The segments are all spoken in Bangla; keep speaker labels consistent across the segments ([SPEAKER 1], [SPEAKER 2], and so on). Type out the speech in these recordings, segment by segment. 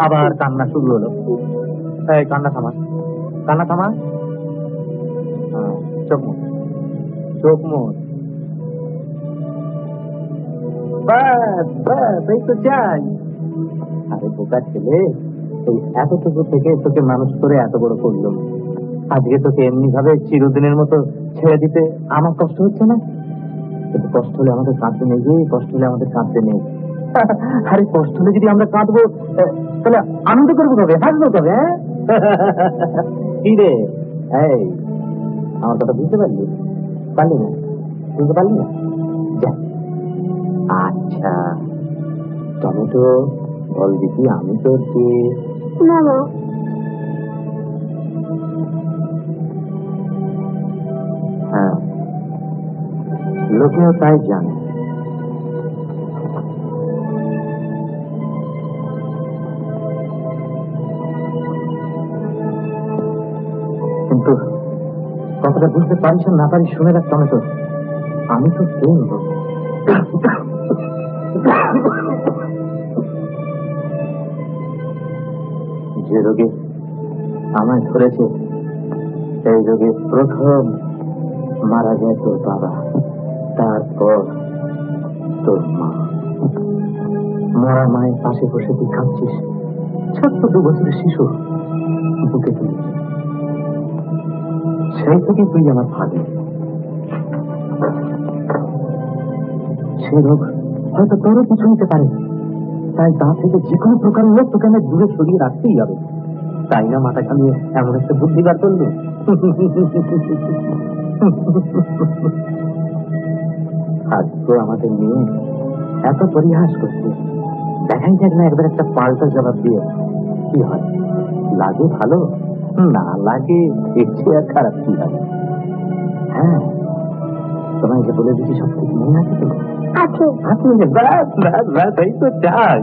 [SPEAKER 1] আবার কান্না শুরু হলো। কান্না থামা, কান্না থামা, চোখ মুখ, চোখ মুখ, এই তো চাই। আরে বোকা ছেলে, এই এতটুকু থেকে তোকে মানুষ করে এত বড় করলো, আজকে তোকে এমনি ভাবে চিরদিনের মতো ছেড়ে দিতে আমার কষ্ট হচ্ছে না? কিন্তু কষ্ট হলে আমাদের কাঁদতে নেই, কষ্ট হলে আমাদের কাঁদতে নেই। আরে কষ্ট হলে যদি আমরা কাঁদবো তাহলে আনন্দ করবো কবে, হাসবো কবে? কি রে, এই আমার কথা বুঝতে পারলি? পারলি না? বুঝতে পারলি না? আচ্ছা টমেটো বল দিদি, আমি তোর যে হ্যাঁ, লোকেও তাই জানে। কিন্তু কথাটা বুঝতে পারিস না পারিস শুনে রাখ টমেটো, আমি তো দেখব যে রোগে আমায় ধরেছে সেই রোগে প্রথম মারা যায় তোর বাবা, তারপর তোর মা। মরা মায়ের পাশে বসে তুই কাঁদছিস, ছোট্ট 2 বছরের শিশু বুকে তুলে, সেই থেকে তুই আমার ভাগে। সে রোগ হয়তো তোরও কিছু নিতে পারে, তাই তা থেকে যে কোনো প্রকার হোক তোকে আমি দূরে সরিয়ে রাখতেই হবে, তাই না মাথা খালিয়ে এমন একটা বুদ্ধি বার করলো। আজকে আমাদের নিয়ে এত পরিহাস করছে, দেখাই যাক না একবার একটা পাল্টা জবাব দিয়ে কি হয়। লাগে ভালো, না লাগে ইচ্ছে আর খারাপ কি হয়। হ্যাঁ, তোমায় যে বলে দিচ্ছি সব ঠিক মনে আছে তো? এই তো চাই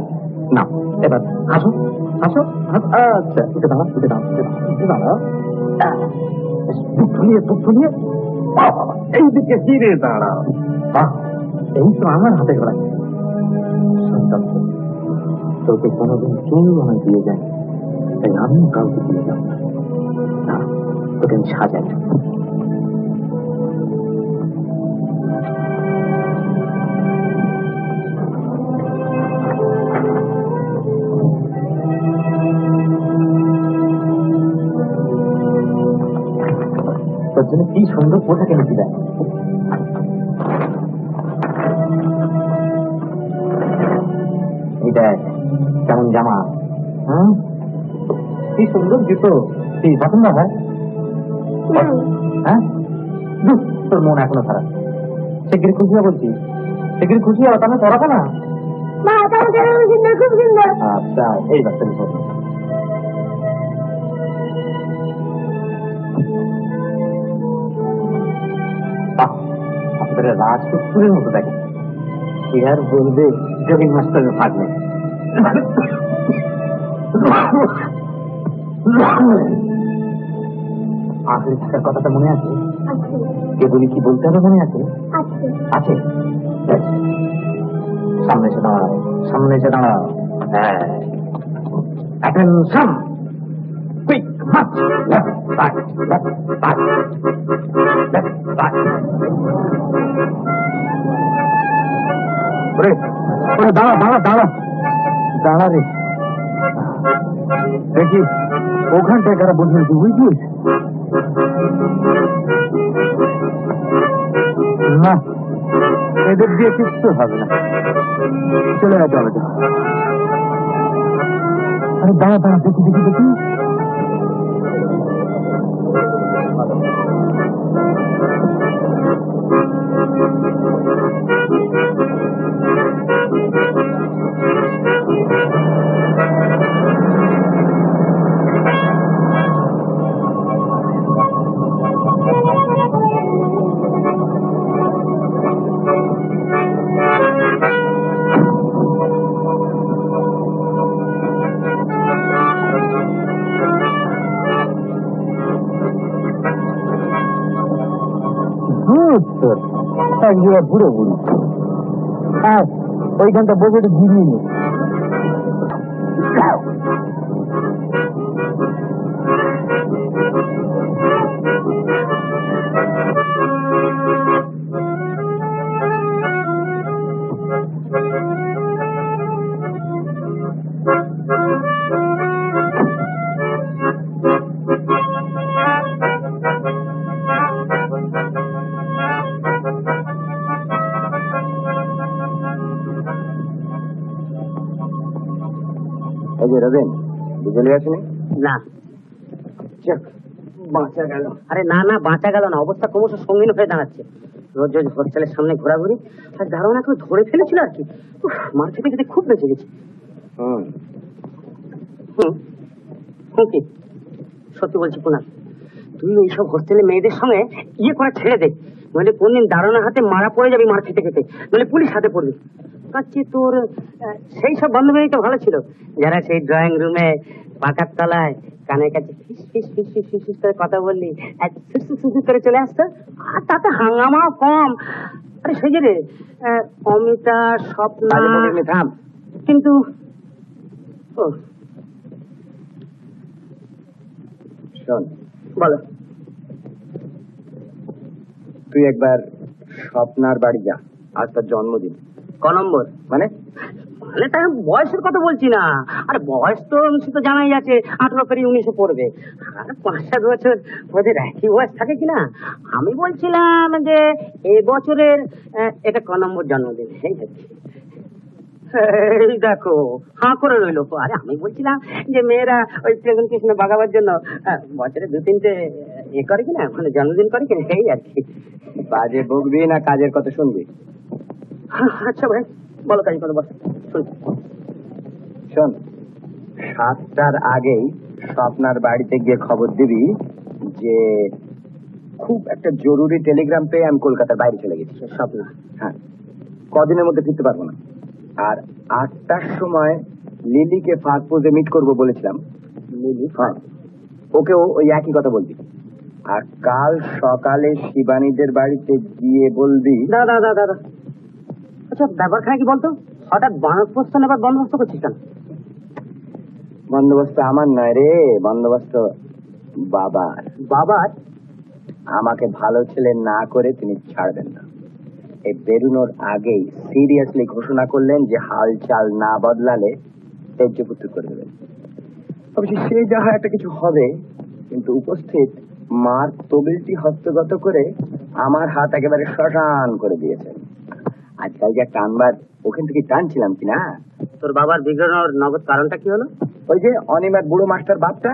[SPEAKER 1] না। এবার আসো আসো, আচ্ছা উঠে দাঁড়া, উঠে দাঁড়া, উঠে দাঁড়া, বুক ফুলিয়ে এইদিকে ফিরে দাঁড়াও। এই তো আমার হাতে করা। তোকে কোনোদিন কেউ আমায় দিয়ে যায়, তাই আমিও কাউকে দিয়ে যাব না। তোকে আমি সাজাই। তোর জন্য কি সুন্দর পোশাক এনেছি দেখ। দেখ কেমন জামা, কি সুন্দর জুতো, কি পছন্দ হয়? হ্যাঁ, তোর মন এখনো খারাপ। শিগগির খুশি হওয়া বলছি, শিগগির খুশি হওয়া, তাহলে পড়াবো না। আচ্ছা এই বাচ্চার উপর আপনারা রাজপুরের মতো দেখেন। আর বলবে জগিং মাস্টারের ভাগ্নে। আখেরি থাকার কথাটা মনে আছে? কে বলি কি বলতে হবে মনে আছে? আছে। সামনে এসে দাঁড়াও, সামনে এসে দাঁড়াও। হ্যাঁ, attention, quick march, left, right, left, right, left, right. ওরে ওরে দাঁড়া দাঁড়া দাঁড়া দাঁড়া রে, দেখি ওখানটায় কারা বসে আছে বুঝলিস? না, এদের দিয়ে কিচ্ছু হবে না, চলে যাবে হবে। আরে দাঁড়া দাঁড়া, দেখি দেখি দেখি, বুড়ো বুড়ি ওইখানটা বসে একটু ঘুরিয়ে নি। রবেন চলে আসেনি? না, বাঁচা গেল। আরে না না, বাঁচা গেল না, অবস্থা ক্রমশ সঙ্গীন হয়ে দাঁড়াচ্ছে। রোজ রোজ হোস্টেলের সামনে ঘোরাঘুরি আর ধারণা কেউ ধরে ফেলেছিল আর কি। মার খেতে খেতে খুব বেঁচে গেছে। কি সত্যি বলছি কুনাল, তুই এইসব হোস্টেলে মেয়েদের সঙ্গে ইয়ে করে ছেড়ে দে, নইলে কোনদিন দারোয়ানের হাতে মারা পড়ে যাবি মার খেতে খেতে, নইলে পুলিশ হাতে পড়বি। কাছে তোর সেই সব বান্ধবী তো ভালো ছিল, যারা সেই ড্রয়িং রুমে পাকার তলায় কানের কাছে ফিস ফিস ফিস ফিস ফিস ফিস করে কথা বললি সুসু করে চলে আসতো, আর তাতে হাঙ্গামাও কম। আরে সেই যে রে অমিতা, স্বপ্না, থাম কিন্তু শোন, বলো। তুই একবার স্বপ্নার বাড়ি যা, আজ তার জন্মদিন। ক নম্বর? মানে মানে তার বয়সের কথা বলছি না, আর বয়স তো সেটা জানাই আছে, 18 পেরিয়ে 19-এ পড়বে, আর 5-7 বছর ওদের একই বয়স থাকে কিনা। আমি বলছিলাম যে এবছরের এটা ক নম্বর জন্মদিন? এই দেখো হাঁ করে রইলো। আরে আমি বলছিলাম যে মেয়েরা ওই প্রেজেন্টেশনে বাগাবার জন্য বছরে 2-3টে এ করে কিনা, মানে জন্মদিন করে কিনা, এই আর কি। বাজে বকবি না কাজের কথা শুনবি? আচ্ছা ভাই বলো, কাজ করো, বল। শোন, 7টার আগেই স্বপ্নার বাড়িতে গিয়ে খবর দিবি যে খুব একটা জরুরি টেলিগ্রাম পেয়ে আমি কলকাতার বাইরে চলে গেছি। স্বপ্না? হ্যাঁ, কদিনের মধ্যে ফিরতে পারবো না। আর 8টার সময় লিলিকে ফাঁকপোজে মিট করবো বলেছিলাম। লিলি? হ্যাঁ, ওকেও ওই একই কথা বলবি। আর কাল সকালে শিবানীদের বাড়িতে গিয়ে বলবি। দাদা দাদা দাদা, আচ্ছা ব্যাপার খায় কি বলতো, হঠাৎ বন্দোবস্ত নেবার বন্দোবস্ত করছিস কেন? বন্দোবস্ত আমার নয় রে, বন্দোবস্ত বাবার। বাবার? আমাকে ভালো ছেলে না করে তিনি ছাড়বেন না। এই বেরুনোর আগেই সিরিয়াসলি ঘোষণা করলেন যে হালচাল না বদলালে তেজ্যপুত্র করে দেবেন। অবশ্য সে যা হয় একটা কিছু হবে, কিন্তু উপস্থিত মার তবিলটি হস্তগত করে আমার হাত একেবারে শ্মশান করে দিয়েছেন। আজকাল যে টানবার ওখান থেকে টানছিলাম কিনা। তোর বাবার বিগ্রহের নগদ কারণটা কি হলো? ওই যে অনিমের বুড়ো মাস্টার বাপটা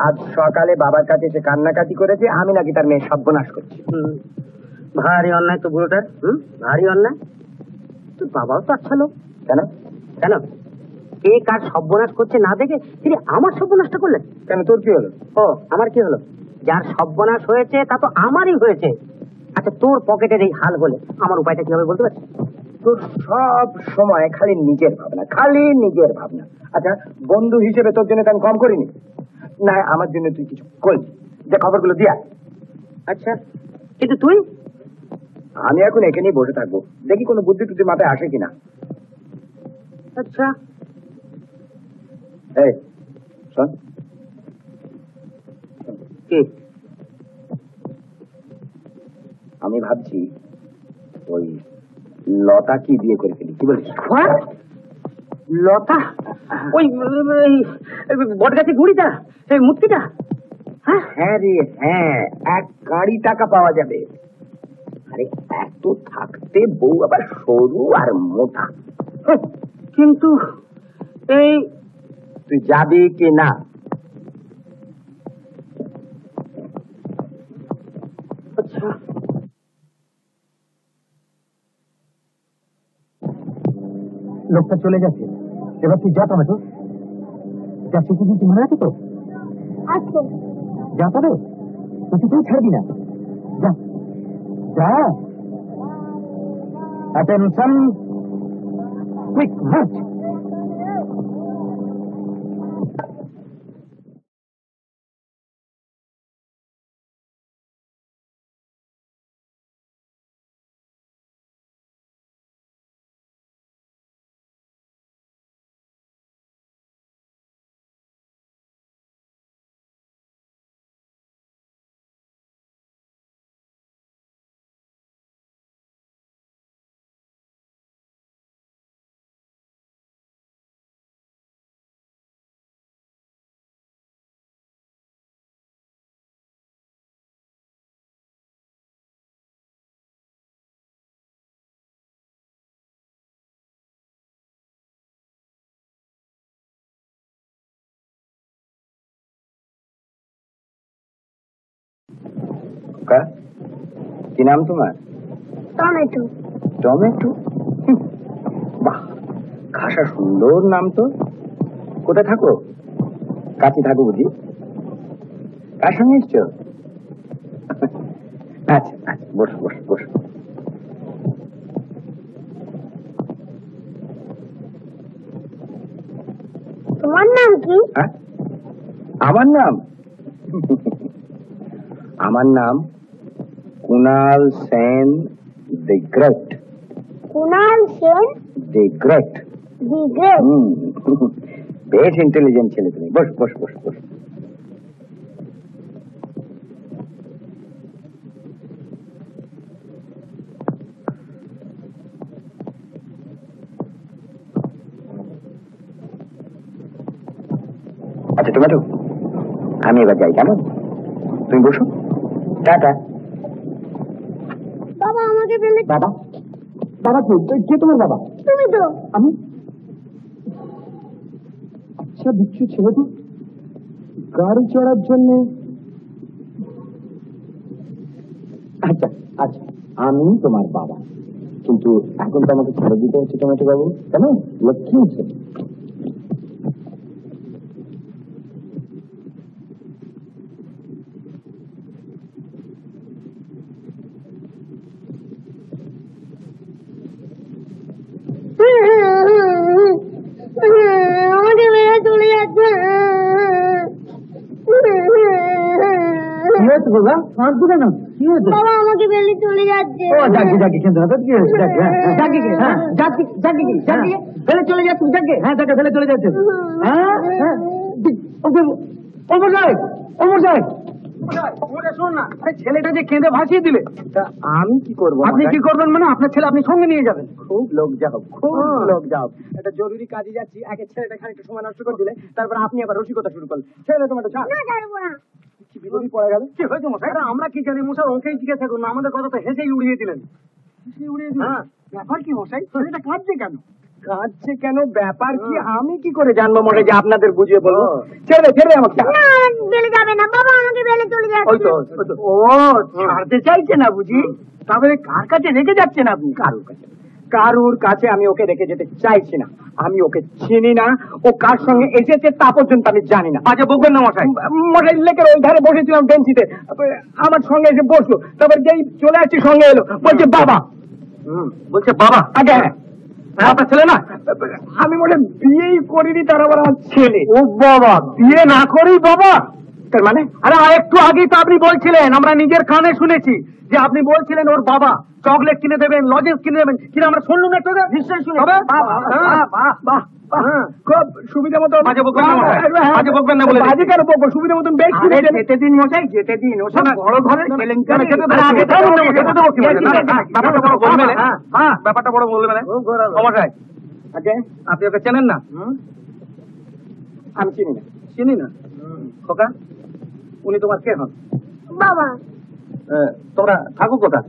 [SPEAKER 1] আজ সকালে বাবার কাছে এসে কান্নাকাটি করেছে আমি নাকি তার মেয়ে সর্বনাশ করছি। ভারী অন্যায় তো বুড়োটার। ভারী অন্যায়। তোর বাবাও তো আচ্ছা লোক। কেন কেন কে কার সর্বনাশ করছে না দেখে তিনি আমার সর্বনাশটা করলেন কেন? তোর কি হলো? ও আমার কি হলো? যার সর্বনাশ হয়েছে তা তো আমারই হয়েছে। আচ্ছা তোর পকেটের এই হাল হলে আমার উপায়টা কি হবে বলতে পারছিস? তোর সব সময় খালি নিজের ভাবনা, খালি নিজের ভাবনা। আচ্ছা বন্ধু হিসেবে তোর জন্য আমি কম করিনি না, আমার জন্য তুই কিছু করবি, যে খবরগুলো দিয়া। আচ্ছা কিন্তু তুই? আমি এখন একে নিয়ে বসে থাকবো, দেখি কোনো বুদ্ধি টুদ্ধি মাথায় আসে কিনা। আচ্ছা এই শোন,
[SPEAKER 2] কি? আমি ভাবছি ওই লতা কি বিয়ে করে ফেলি, কি বলিস?
[SPEAKER 3] লতা? ওই বট গাছে গুড়িটা, সেই মূর্তিটা?
[SPEAKER 2] হ্যাঁ রে হ্যাঁ, 1 গাড়ি টাকা পাওয়া যাবে। আরে এত থাকতে বউ আবার সরু আর মোটা।
[SPEAKER 3] কিন্তু এই
[SPEAKER 2] তুই যাবি কি না?
[SPEAKER 3] আচ্ছা,
[SPEAKER 1] লোকটা চলে যাচ্ছে, এবার তুই যা টমেটো, যা শিখেছি মনে আছে তো?
[SPEAKER 4] আচ্ছা
[SPEAKER 1] যা তবে তুই কেউ ছাড়বি না, যা যা। Attention, quick March.
[SPEAKER 2] কি নাম তোমার?
[SPEAKER 4] টমেটো।
[SPEAKER 2] টমেটো? বাহ, খাসা সুন্দর নাম তো। কোথায় থাকো? কাছে থাকো বুঝি? কার সঙ্গে এসছো? আচ্ছা আচ্ছা, বসো বসো বসো।
[SPEAKER 4] তোমার নাম কি?
[SPEAKER 2] হ্যাঁ, আমার নাম আমার নাম কুনাল সেন দি গ্রেট।
[SPEAKER 4] কুনাল সেন
[SPEAKER 2] দি গ্রেট?
[SPEAKER 4] দি গ্রেট।
[SPEAKER 2] বেশ ইন্টেলিজেন্ট ছেলে তুমি। বস বস বস বস। আচ্ছা টমেটো, আমি এবার যাই, কেমন? তুমি বসো, টাটা।
[SPEAKER 4] বাবা আমাকে ফেলে।
[SPEAKER 1] বাবা? বাবা কে তোমার বাবা?
[SPEAKER 4] তুমি তো।
[SPEAKER 1] আমি? আচ্ছা বিচ্ছু ছেলে তো, গাড়ি চড়ার জন্য। আচ্ছা আচ্ছা, আমি তোমার বাবা, কিন্তু এখন তো আমাকে ছেড়ে দিতে হচ্ছে টমেটো বাবু, কেন? লক্ষ্মী হচ্ছে।
[SPEAKER 4] আমাকে ফেলে চলে যাচ্ছে। বাবা আমাকে ফেলে চলে যাচ্ছে।
[SPEAKER 1] ফেলে চলে যাচ্ছে, হ্যাঁ তাকে ফেলে চলে যাচ্ছে।
[SPEAKER 3] শোন না, ছেলেটা যে কেঁদে ভাসিয়ে দিলে,
[SPEAKER 2] আমি কি করবো?
[SPEAKER 3] আপনি কি করবেন মানে? আপনার ছেলে আপনি সঙ্গে নিয়ে যাবেন।
[SPEAKER 2] খুব লোক যাও, খুব লোক যাও।
[SPEAKER 3] একটা জরুরি কাজে যাচ্ছি, আগে ছেলেটা খানিকটা সময় নষ্ট করে দিলে, তারপর আপনি আবার রসিকতা শুরু করলেন। ছেলে তোমার
[SPEAKER 4] না ছাড়বো না।
[SPEAKER 3] কি বিপদে পড়ে গেল? কি হয়েছে মশাই? আমরা কি জানি মশাই, ওকেই জিজ্ঞাসা করুন। আমাদের কথা তো হেসেই উড়িয়ে দিলেন। হেসেই উড়িয়ে দিলেন? হ্যাঁ। ব্যাপার কি মশাই? ছেলেটা কাঁদছে কেন?
[SPEAKER 2] কাঁদছে কেন, ব্যাপার কি আমি কি করে জানবো মনে, যে আপনাদের বুঝিয়ে বলবো? ছেড়ে ছেড়ে আমাকে।
[SPEAKER 4] না আমাকে ফেলে যাবে না, বাবা আমাকে ফেলে চলে
[SPEAKER 2] ওই তো,
[SPEAKER 4] যাচ্ছে।
[SPEAKER 2] ওই তো।
[SPEAKER 3] ও ছাড়তে চাইছে না বুঝি? তাহলে কার কাছে রেখে যাচ্ছেন আপনি?
[SPEAKER 2] কারুর কাছে, কারুর কাছে আমি ওকে রেখে যেতে চাইছি না। আমি ওকে চিনি না, ও কার সঙ্গে এসেছে তা পর্যন্ত আমি জানি না।
[SPEAKER 3] আচ্ছা বলবেন না মশাই।
[SPEAKER 2] মশাই লেকের ওই ধারে বসেছিলাম বেঞ্চিতে, আমার সঙ্গে এসে বসলো, তারপর যেই চলে আসছি সঙ্গে এলো, বলছে বাবা।
[SPEAKER 3] বলছে বাবা?
[SPEAKER 2] আগে হ্যাঁ,
[SPEAKER 3] আপনার ছেলে না?
[SPEAKER 2] আমি মনে বিয়েই করিনি, তার আবার আমার ছেলে।
[SPEAKER 3] ও বাবা, বিয়ে না করেই বাবা?
[SPEAKER 2] মানে?
[SPEAKER 3] আরে একটু আগেই তো আপনি বলছিলেন, আমরা নিজের কানে শুনেছি যে আপনি বলছিলেন ওর বাবা চকলেট কিনে দেবেন, লজেন্স কিনে দেবেন, কিন্তু আমরা শুনলুম না। নিশ্চয়ই শুনে খুব সুবিধা মতো বাজে বকবেন না বলে বাজে কেন বকবো, সুবিধা মতন বেশ যেতে দিন মশাই, যেতে দিন। ওসব বড় ঘরের ব্যাপারটা বড় বলবেন মশাই। আপনি ওকে চেনেন না? আমি চিনি না। খোকা, উনি তোমার কে হন?
[SPEAKER 4] বাবা,
[SPEAKER 3] তোমরা থাকো কোথায়?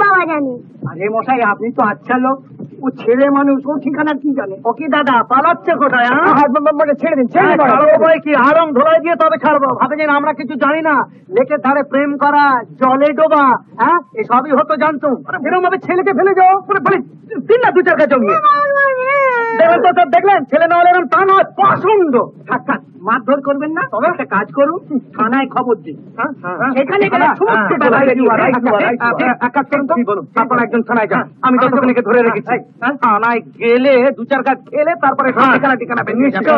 [SPEAKER 4] বাবা জানি।
[SPEAKER 3] আরে মশাই, আপনি তো আচ্ছা লোক, ও ছেলে মানুষ, ও ঠিকানা কি জানে? ও কি দাদা পালাচ্ছে কোথায়? ছেড়ে দিন, কি আরম ধোলাই দিয়ে তবে ছাড়বো? ভাবেন আমরা কিছু জানি না? লেকের ধারে প্রেম করা, জলে ডোবা, হ্যাঁ এসবই হতো জানতুম। এরকম ভাবে ছেলেকে ফেলে যাও, দিন না দু চার কাজ জমিয়ে দেখলেন তো, সব দেখলেন? ছেলে না হলে এরকম তা নয়, পছন্দ। মারধর করবেন না, তবে একটা কাজ করুন, থানায় খবর দিন। সেখানে গেলে সমস্ত এক কাজ করুন তো, আপনারা একজন থানায় যান, আমি ততক্ষণকে ধরে রেখেছি। থানায় গেলে দু চার কাজ খেলে তারপরে ঠিকানা বেরিয়ে যাবে।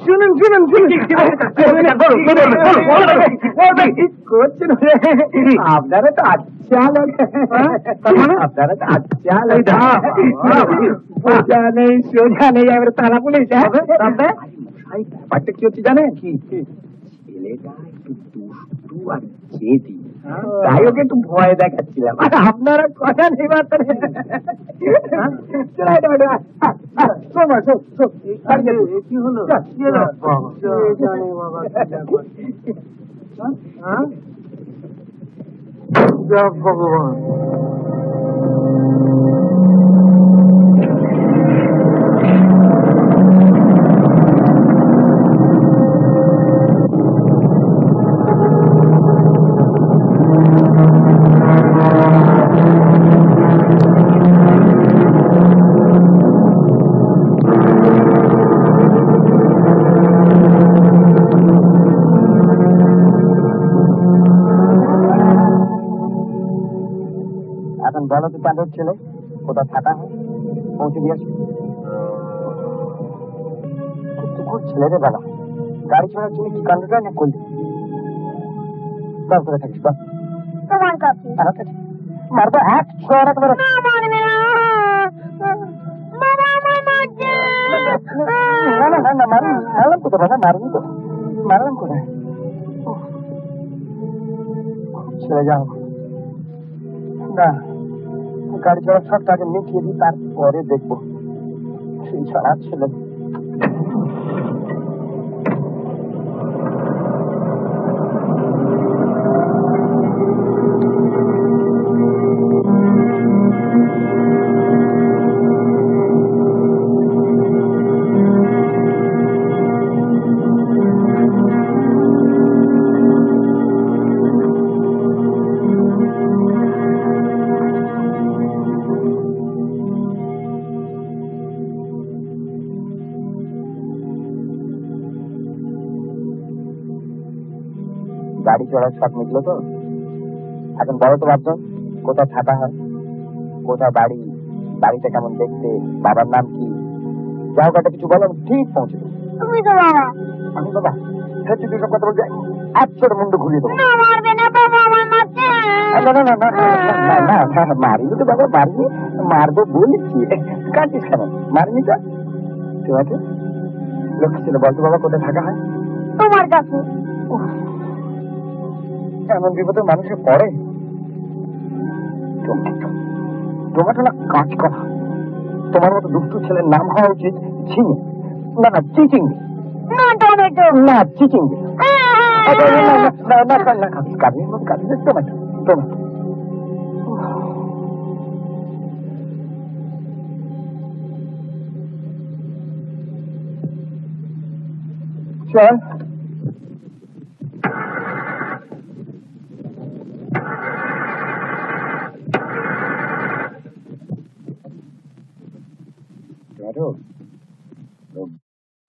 [SPEAKER 3] শুনুন করছেন আপনারা তো আচ্ছা লোক, আপনারা তো আচ্ছা লোক, নেই সোজা নেই, এবার থানা পুলিশ। ব্যাপারটা কি হচ্ছে জানেন? কি ছেলেটা একটু দুষ্টু আর জেদি, তাই ওকে একটু ভয় দেখাচ্ছিলাম। আপনারা কথা নেই বার্তা কি হলো? ভগবান, এখন বলো তো পাঁচর ছেলে কোথাও থাকা হয়, পৌঁছে দিয়ে আসো। ছেলে রে বেলা, গাড়ি চড়ার জন্য কি কাণ্ডটা না করলি? করে থাকিস
[SPEAKER 4] তোমার কাছে
[SPEAKER 3] মারবো এক ছোড়া
[SPEAKER 4] মারবে না। বাবা আমার মারছে।
[SPEAKER 3] মারলাম কোথায় বাবা, মারলাম কোথায়? ছেলে যাও না, গাড়ি চড়ার সবটা আগে মিটিয়ে দিই, তারপরে দেখবো সেই ছাড়া ছেলে। গাড়ি চড়ার শখ মিটলো তো, এখন বলো তো ভাবছো কোথায় থাকা হয়, কোথায় বাড়ি, বাড়িটা কেমন দেখতে, বাবার নাম কি, যাও কথা কিছু বলো, ঠিক পৌঁছে দেবো।
[SPEAKER 4] তুমি তো বাবা।
[SPEAKER 3] আমি বাবা? সত্যি তুই সব কথা বলছি, একশোর মুন্ডু ঘুরিয়ে দেবো।
[SPEAKER 4] মারবে না, বাবা আমার মারছে।
[SPEAKER 3] না মারিনি তো বাবা, মারিনি, মারবো বলেছি, কাঁদছিস কেন? মারিনি তো। ঠিক আছে, লক্ষ্মী ছিল, বলতো বাবা কোথায় থাকা হয়?
[SPEAKER 4] তোমার কাছে।
[SPEAKER 3] এমন বিপদে মানুষের পড়ে, টমেটো না কাজ করা। তোমার মতো দুষ্টু ছেলের নাম হওয়া উচিত ঝিঙে, না চিচিঙ্গি।
[SPEAKER 4] না টমেটো,
[SPEAKER 3] না চিচিঙ্গি, টমেটো।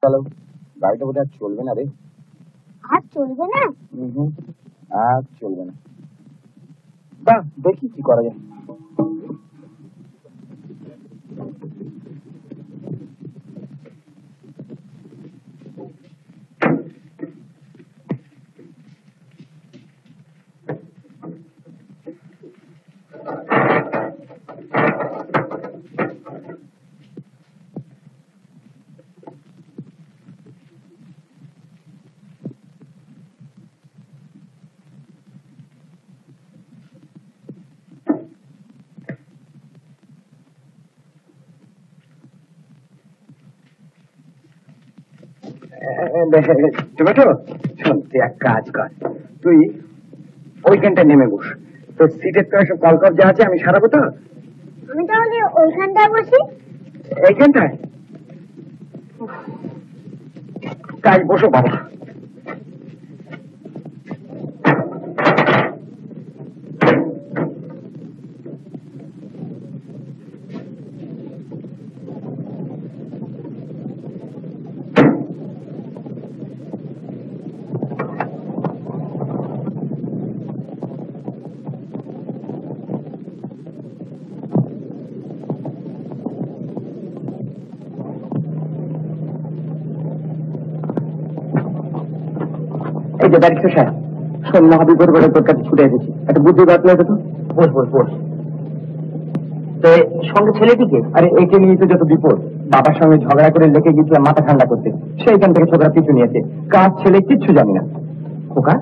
[SPEAKER 3] চল গাড়িটা বোধ হয় চলবে না রে।
[SPEAKER 4] আর চলবে না?
[SPEAKER 3] আর চলবে না, বা দেখি কি করা যায়।
[SPEAKER 2] টমেটো শোন, তুই এক কাজ কর, তুই ওইখানটা নেমে বস, তোর সিটের তো সব কলকপ যা আছে আমি সারাবো তো।
[SPEAKER 4] আমি তাহলে ওইখানটায় বসি।
[SPEAKER 2] এইখানটায় কাজ, বসো বাবা। এই যে ব্যারিস্টার সাহেব, শোন, মহাবিপদ করে তোর কাছে ছুটে এসেছি, একটা বুদ্ধি বাদ লাগে তো। বস বস বস। তো সঙ্গে ছেলেটিকে? আরে একে নিয়ে তো যত বিপদ। বাবার সঙ্গে ঝগড়া করে লেগে গিয়েছিলাম মাথা ঠান্ডা করতে, সেইখান থেকে ছোকরা পিছু নিয়েছে। কাজ ছেলে কিচ্ছু জানি না। খোকা,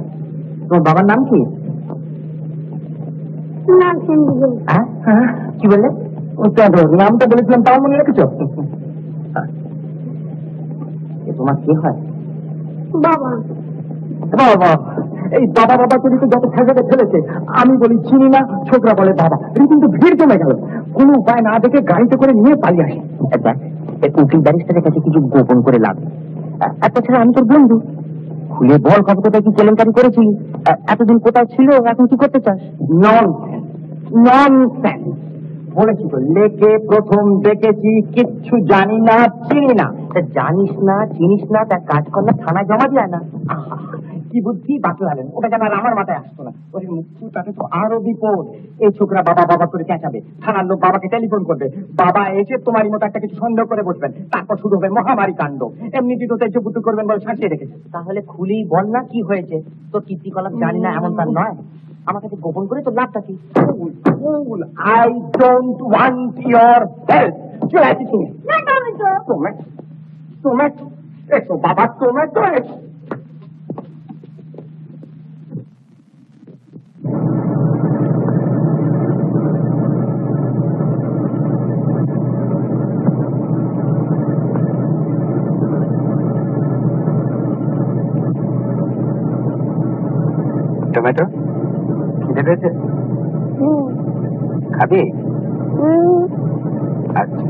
[SPEAKER 2] তোমার বাবার নাম কি?
[SPEAKER 4] না সেন্দিকে।
[SPEAKER 2] কি বললে? নামটা বলেছিলাম, তাও মনে রেখেছ? তোমার কি হয়?
[SPEAKER 4] বাবা।
[SPEAKER 2] বাবা, এই বাবা বাবা করে তো যত ঠেকাতে ফেলেছে, আমি বলি চিনি না, ছোকরা বলে বাবা। কিন্তু ভিড় জমে গেল, কোনো উপায় না দেখে গাড়িতে করে নিয়ে পালিয়ে আসি। একবার উকিল ব্যারিস্টারের কাছে কিছু গোপন করে লাভ। তাছাড়া আমি তোর বন্ধু, খুলে বল খবরটা, কি কেলেঙ্কারি করেছিলি, এতদিন কোথায় ছিল, এখন কি করতে চাস? ননসেন্স বলেছি তো, লেকে প্রথম দেখেছি, কিচ্ছু জানি না, চিনি না। জানিস না, চিনিস না, তার কাজ করলে থানায় জমা যায় না। কি বুদ্ধি বাতলালেন, ওটা যেন আর আমার মাথায় আসতো না। ওই মুক্তি, তাতে তো আরো বিপদ। এই ছোকরা বাবা বাবা করে চেঁচাবে, থানার লোক বাবাকে টেলিফোন করবে, বাবা এসে তোমারই মতো একটা কিছু সন্দেহ করে বসবেন, তারপর শুরু হবে মহামারী কাণ্ড। এমনিতে তো তেজপুত্র করবেন বলে সাজিয়ে রেখেছে। তাহলে খুলেই বল না কি হয়েছে, তো কীর্তিকলাপ জানি না এমন তার নয়, আমার কাছে গোপন করে তোর লাভটা কি? I don't want your help. চলে আসছি
[SPEAKER 4] না টমেটো।
[SPEAKER 2] টমেটো এসো বাবা, টমেটো এসো। টমেটো খিদে পেয়েছে? খাবি? আচ্ছা।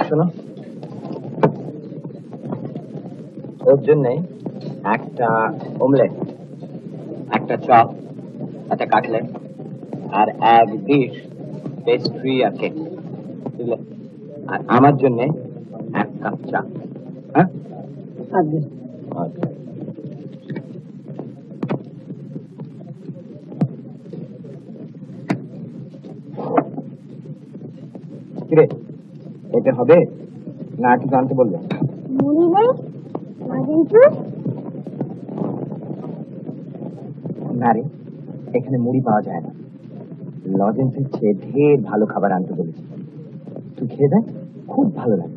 [SPEAKER 2] শোনো, ওর জন্যে একটা অমলেট, একটা চপ, একটা কাটলেট, আর এক ডিশ পেস্ট্রি আর কেক, বুঝলে? আর আমার জন্যে এক কাপ চা। হ্যাঁ, কিরে, এতে হবে না একটু জানতে বলবে?
[SPEAKER 4] মুড়ি নেই, কিন্তু
[SPEAKER 2] না রে, এখানে মুড়ি পাওয়া যায় না। লজেন্সের চেয়ে ঢের ভালো খাবার আনতে বলেছি, তুই খেয়ে দেখ, খুব ভালো লাগে।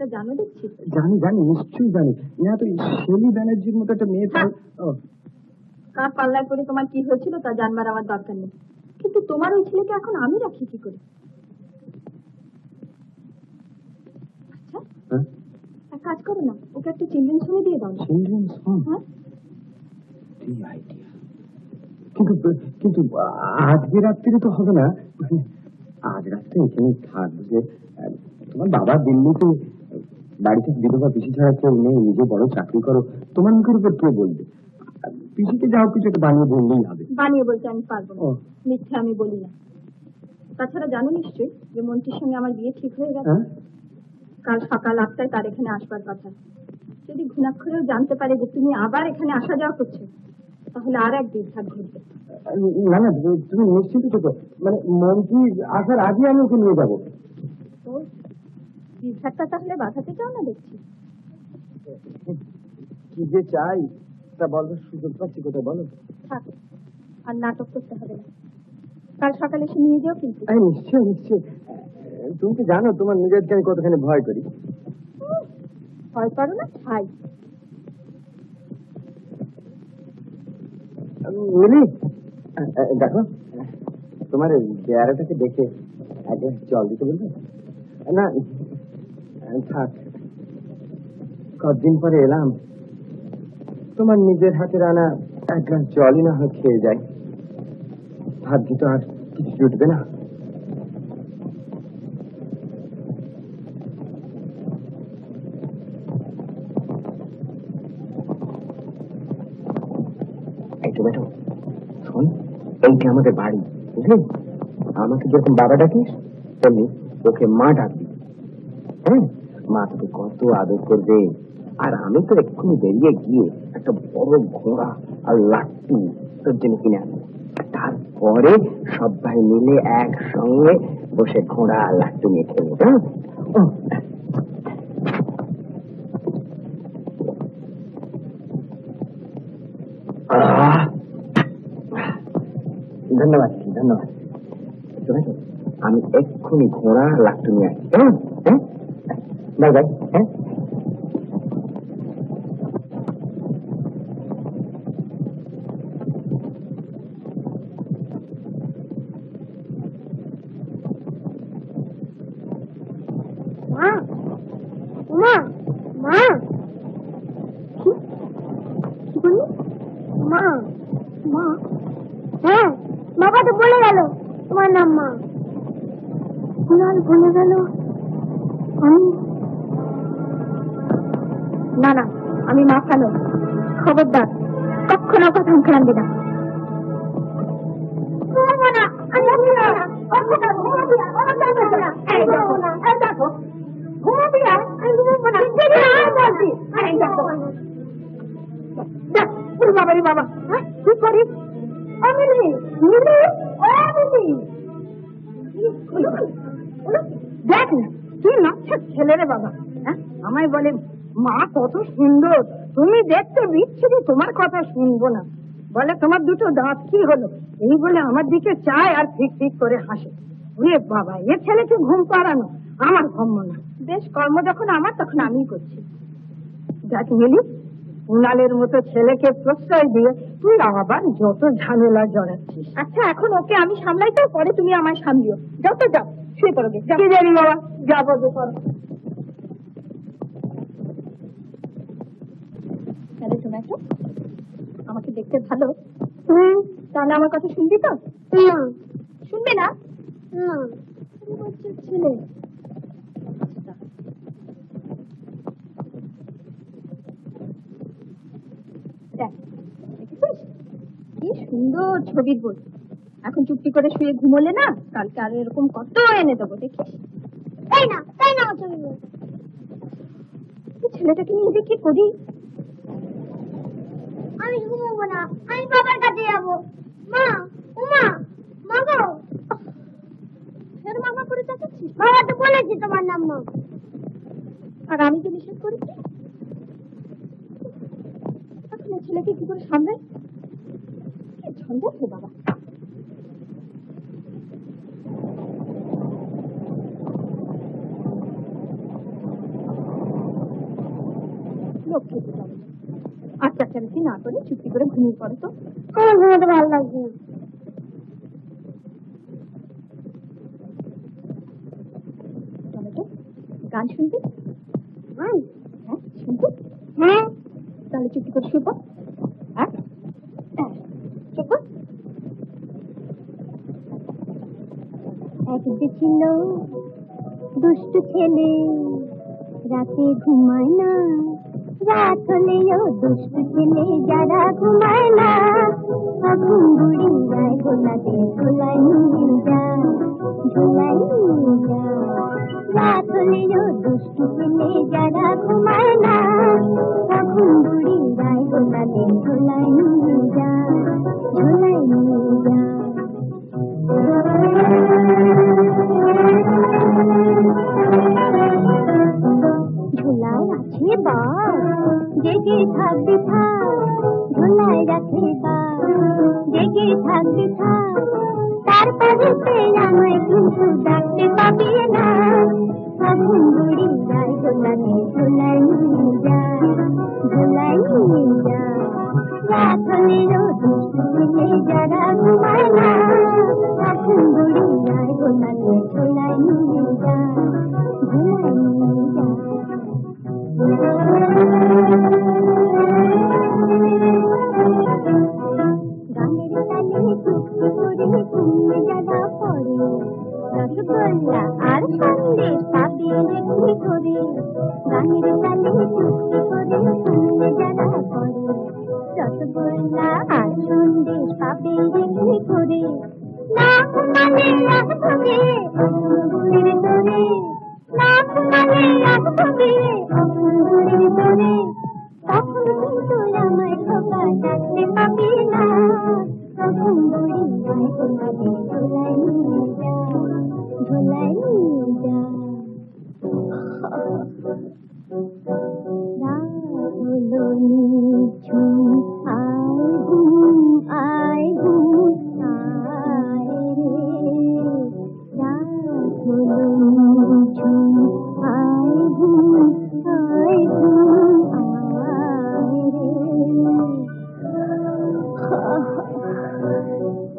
[SPEAKER 4] সেটা জানো দেখছি।
[SPEAKER 2] জানি জানি, নিশ্চয়ই জানি। না তো শেলি ব্যানার্জির মতো একটা মেয়ে
[SPEAKER 4] হ্যাঁ। কার পাল্লায় করে তোমার কি হয়েছিল তা জানবার আমার দরকার নেই, কিন্তু তোমার ওই ছেলেকে এখন আমি রাখি কি করে? আচ্ছা, এক কাজ করো না, ওকে একটা চিলড্রেন্স হোমে দিয়ে দাও।
[SPEAKER 2] Children's home?
[SPEAKER 4] হ্যাঁ,
[SPEAKER 2] কি আইডিয়া! কিন্তু কিন্তু আজকে রাত্রে তো হবে না। আজ রাত্রে এখানে থাকবে। তোমার বাবা দিল্লিতে, বাড়িতে বিধবা পিসি ছাড়া কেউ নেই, নিজে বড় চাকরি করো, তোমার মুখের উপর কে বলবে? পিসিকে যাও কিছু একটা বানিয়ে বললেই হবে।
[SPEAKER 4] বানিয়ে বলতে আমি পারবো না, মিথ্যে আমি বলি না। তাছাড়া জানো নিশ্চয়ই যে মন্ত্রীর সঙ্গে আমার বিয়ে ঠিক হয়ে গেছে। কাল সকাল 8টায় তার এখানে আসবার কথা। যদি ঘুণাক্ষরেও জানতে পারে যে তুমি আবার এখানে আসা যাওয়া করছো, তাহলে আর এক বিভ্রাট ঘটবে।
[SPEAKER 2] না না, তুমি নিশ্চিত থাকো, মানে মন্ত্রী আসার আগে আমি ওকে নিয়ে যাবো।
[SPEAKER 4] তো বিভ্রাটটা তাহলে বাঁধাতে চাও না দেখছি।
[SPEAKER 2] কি যে চাই তা বলবার সুযোগ পাচ্ছি কোথায় বলো?
[SPEAKER 4] থাক, আর নাটক করতে হবে না। কাল সকালে এসে নিয়ে যাও কিন্তু।
[SPEAKER 2] নিশ্চয় নিশ্চয়। তুমি তো জানো তোমার নিজেরকে আমি কতখানি ভয় করি।
[SPEAKER 4] ভয় করো না ভাই।
[SPEAKER 2] মিলি, দেখো তোমার চেহারাটাকে দেখে আগে জল দিতে বলবে না? থাক, কতদিন পরে এলাম, তোমার নিজের হাতে রান্না এক গ্লাস জলই না হয় খেয়ে যায়। ভাবছি তো আর কিছু জুটবে না। বেটো শোন, এইটা আমাদের বাড়ি, বুঝলি? আমাকে যখন বাবা ডাকিস তেমনি ওকে মা ডাকবি। হ্যাঁ, মা তোকে কত আদর করবে। আর আমি তো এক্ষুনি বেরিয়ে গিয়ে একটা বড় ঘোড়া আর লাট্টু তোর জন্য কিনে আনবো। তারপরে সবাই মিলে একসঙ্গে বসে ঘোড়া আর লাট্টু নিয়ে খেলবো। ধন্যবাদ ধন্যবাদ। আমি এক্ষুনি ঘোড়া লাট্টু নিয়ে আসছি। হ্যাঁ হ্যাঁ, বাই বাই। হ্যাঁ,
[SPEAKER 4] বাবা তো বলে গেল তোমার নাম মা। কুণাল বলে গেল আমি? না না, আমি মা খানো। খবরদার, কখনো কথা মুখে আনবে না। বাবারি বাবা, কি করিস? দেখ না কি নাচছে ছেলেরে বাবা। আমায় বলে মা কত সুন্দর, তুমি দেখতে বিচ্ছিরি, তোমার কথা শুনবো না। বলে তোমার দুটো দাঁত কি হলো, এই বলে আমার দিকে চায় আর ঠিক ঠিক করে হাসে। ওরে বাবা, এ ছেলেকে ঘুম পাড়ানো আমার কর্ম না। বেশ, কর্ম যখন আমার তখন আমিই করছি। দেখ মিলি, উনালের মতো ছেলেকে প্রশ্রয় দিয়ে তুই আবার যত ঝামেলা জড়াচ্ছিস। আচ্ছা, এখন ওকে আমি সামলাই, তো পরে তুমি আমায় সামলিও। যাও তো যাও, শুয়ে পড়বে। কি জানি বাবা, যাবো যে করো। আমাকে দেখতে ভালো, তাহলে আমার কথা শুনবি তো? শুনবে না? ছেলে কি সুন্দর ছবির বই। এখন চুপটি করে শুয়ে ঘুমোলে না, কালকে আর এরকম কত এনে দেবো, দেখিস। তাই না তাই না, ছবির বই। ছেলেটাকে নিয়ে দেখি করি। আমি ঘুমোবো না, আমি বাবার কাছে যাবো। মা, উমা, মা গো। ফের মামা করে চাচ্ছিস? বাবা তো বলেছি তোমার নাম মা। আর আমি তো নিষেধ করেছি। এখন ছেলেকে কি করে সামনে? কি ঝঞ্ঝাট রে বাবা। লোক খেতে যাবে। আর চাচারুচি না করে চুপটি করে ঘুমিয়ে পড়ো তো। আমার ঘুমাতে ভালো লাগছে না। চলো তো, গান শুনতে? হ্যাঁ শুনতে। হ্যাঁ তাহলে চুপটি করে শুভ। চুপ। এক যে ছিল দুষ্ট ছেলে, রাতে ঘুমায় না, রাত হলেও দুষ্ট ছেলে যারা ঘুমায় না, তখন বুড়ি যায় গোলাতে ঝোলাই নিয়ে যায়, ঝোলাই নিয়ে যায়। রাত হলেও দুষ্ট ছেলে যারা ঘুমায় না, তখন বুড়ি যায় গোলাতে ঝোলাই নিয়ে যায়, ঝোলাই নিয়ে যায়। ঝোলায় আছে বাঘ, জেগে থাকবি থাক, ঝোলায় রাখে বাঘ, জেগে থাকবি থাক, তারপরে আমায় কিন্তু ডাকতে পাবি না, তখন বুড়ি যায় গোলাতে ঝোলাই নিয়ে যায়, ঝোলাই নিয়ে যায়। রাত হলেও দুষ্ট ছেলে যারা ঘুমায় না, তখন বুড়ি যায় গোলাতে ঝোলাই নিয়ে যায়, ঝোলাই নিয়ে যায়। গানের তালে চুপটি করে ঘুমিয়ে যারা পড়ে, রসগোল্লা আর সন্দেশ পাবে কি করে। গানের তালে চুপটি করে ঘুমিয়ে যারা পড়ে, রসগোল্লা আর সন্দেশ পাবে কি করে। না ঘুমালে আসবে অঙ্গুরের দরে, না ঘুমালে আসবে অঙ্গুরের দরে, তখন কিন্তু আমায় খোকা ডাকতে পাবি না, তখন বুড়ি যায় গোলাতে ঝোলাই নিয়ে যায়, ঝোলাই নিয়ে যায়। রাত হলো নিঝুম, আয় ঘুম, আয় ঘুম, আয় রে। রাত হলো নিঝুম, আয় ঘুম, আয় ঘুম, আয় রে।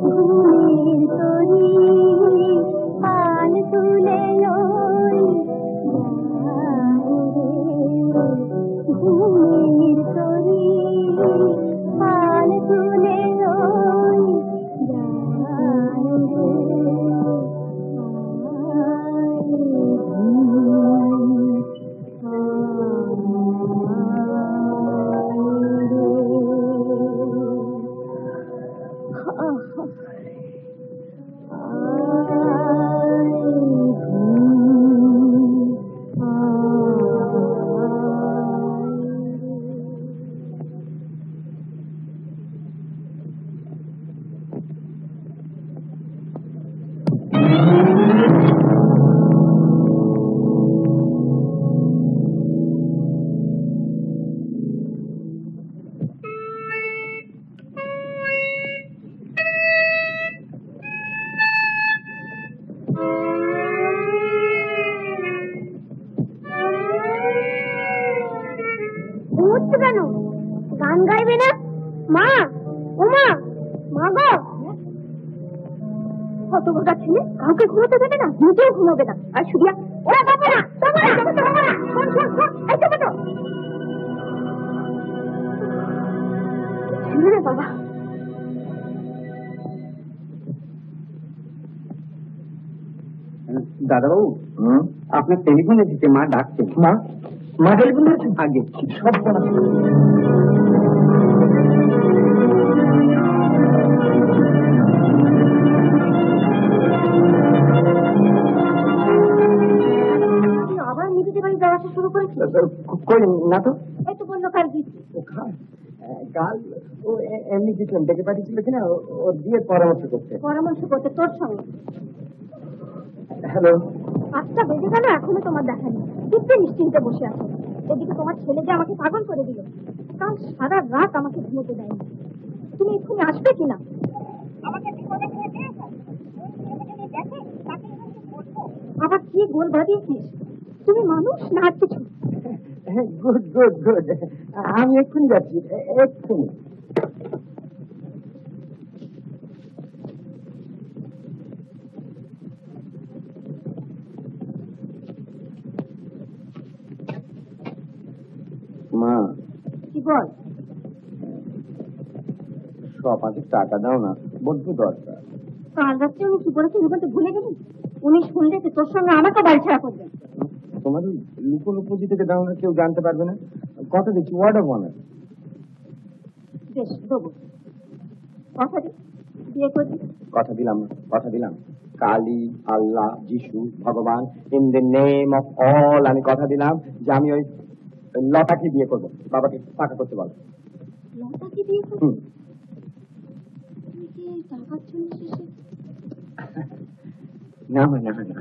[SPEAKER 4] ঘুমের তরি পান তুলে ওই যায় রে, ঘুমের তরি পান তুলে ওই যায় রে। কেন গান গাইবে না? মা, ও মা, মা গো। কত বোঝা ছেলে, কাউকে ঘুমোতে দেবে না, নিজেও ঘুমাবে না। আর সুরিয়া, ওরা যাবে না, ছেলে বাবা।
[SPEAKER 2] দাদাবাবু, আপনার টেলিফোন এসেছে, মা ডাকছে। মা, মা টেলিফোন এসেছে আগে সব
[SPEAKER 4] আবার নিজেদের বাড়ি যাওয়া শুরু করেছি।
[SPEAKER 2] কই না তো,
[SPEAKER 4] এই তো বললো কাল দিচ্ছি।
[SPEAKER 2] কাল ও এমনি দিচ্ছিলাম, ডেকে পাঠিয়েছিল কিনা ওর দিয়ে পরামর্শ করতে।
[SPEAKER 4] পরামর্শ করতে তোর সঙ্গে?
[SPEAKER 2] হ্যালো।
[SPEAKER 4] 5টা বেজে গেল, এখনো তোমার দেখা নেই। চুপে নিশ্চিন্তে বসে আছো। এদিকে তোমার ছেলে যে আমাকে পাগল করে দিল, কাল সারা রাত আমাকে ঘুমোতে দেয়নি। তুমি এক্ষুনি আসবে কিনা? আবার কি গোল বাঁধিয়েছিস? তুমি মানুষ না আর কিছু?
[SPEAKER 2] গুড গুড গুড, আমি এক্ষুনি যাচ্ছি, এক্ষুনি। মা,
[SPEAKER 4] কি বল?
[SPEAKER 2] সবাইকে টাকা দাও না, বড্ড দরকার।
[SPEAKER 4] কাল রাত্রে উনি কি বলেছে বলতে ভুলে গেলি? উনি শুনলে যে তোর সঙ্গে আমাকে বাড়ি ছাড়া করবেন।
[SPEAKER 2] তোমাদের লুকো লুকোজি থেকে দাও না, কেউ জানতে পারবে না, কথা দিচ্ছি, ওয়ার্ড অফ অনার।
[SPEAKER 4] বেশ দেবো, কথা দে, বিয়ে করবি।
[SPEAKER 2] কথা দিলাম, কথা দিলাম, কালী, আল্লাহ, যিশু, ভগবান, in the name of all, আমি কথা দিলাম যে আমি ওই লতাকে বিয়ে করবো। বাবাকে টাকা করতে বলো।
[SPEAKER 4] লতাকে বিয়ে করবি? তুই কি টাকার জন্য শেষে?
[SPEAKER 2] না মা, না না,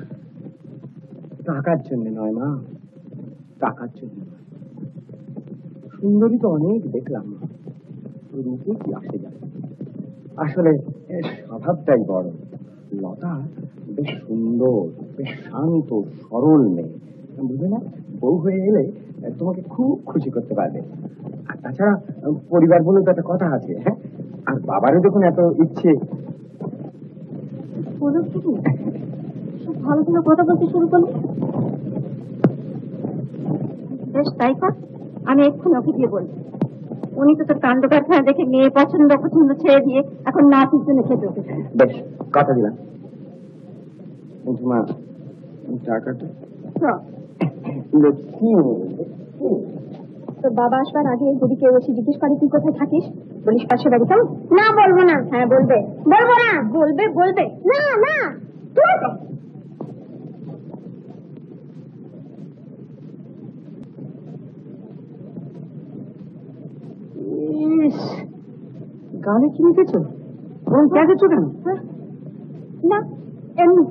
[SPEAKER 2] টাকার জন্য নয় মা, টাকার জন্য নয়। সুন্দরী তো অনেক দেখলাম মা, রূপে কি আসে যায়, আসলে স্বভাবটাই বড়। লতা বেশ সুন্দর, বেশ শান্ত সরল মেয়ে, বুঝলে না? বউ হয়ে এলে তোমাকে খুব খুশি করতে পারবে। আর তাছাড়া পরিবার বলে তো একটা কথা আছে, হ্যাঁ? আর বাবারও যখন এত ইচ্ছে।
[SPEAKER 4] বলো কি সব ভালো ভালো কথা বলতে শুরু করলি? বেশ তাই কর, আমি এক্ষুনি ওকে গিয়ে বলবো। উনি তো তোর কাণ্ড কারখানা দেখে মেয়ে পছন্দ পছন্দ ছেড়ে দিয়ে এখন না পিছনে খেতে উঠেছে।
[SPEAKER 2] বেশ, কথা দিলাম। কিন্তু মা, টাকাটা
[SPEAKER 4] তোর বাবা আসবার আগে যদি কেউ এসে জিজ্ঞেস করে তুই কোথায় থাকিস, বলিস পাশে বাড়ি। তাও না, বলবো না। হ্যাঁ বলবে, বলবো না, বলবে বলবে না না তুই
[SPEAKER 3] গানে কি লিখেছো? ওরকম কেঁদেছো কেন?
[SPEAKER 4] না এমনি।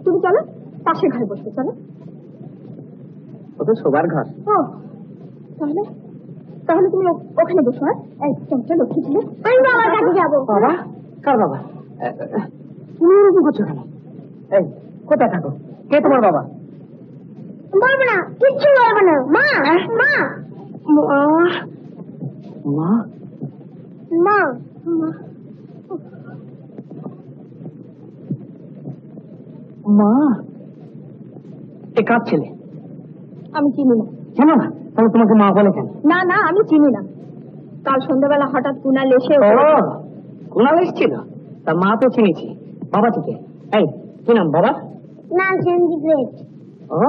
[SPEAKER 4] তুমি চলো পাশে ঘরে বসবে, চলো।
[SPEAKER 2] ও তো শোবার ঘর।
[SPEAKER 4] ও তাহলে তাহলে তুমি ওখানে বসো। এই চমচা লক্ষ্মী ছিল, আমি বাবার কাছে যাবো।
[SPEAKER 3] বাবা? কার বাবা? তুমি এরকম করছো কেন? এই কোথায় থাকো? কে তোমার বাবা?
[SPEAKER 4] বলবো না, কিচ্ছু বলবো না। মা মা
[SPEAKER 3] মা?
[SPEAKER 4] মা
[SPEAKER 3] মা? এ কার ছেলে?
[SPEAKER 4] আমি চিনি না।
[SPEAKER 3] কেন না? তাহলে তোমাকে মা বলে কেন?
[SPEAKER 4] না না, আমি চিনি না। কাল সন্ধ্যাবেলা হঠাৎ কুনাল এসে
[SPEAKER 3] ও কুনাল এসেছিল, তা মা তো চিনেছি। বাবা থেকে? এই কি নাম বাবা?
[SPEAKER 4] না সেন্দি গ্রেট।
[SPEAKER 3] ও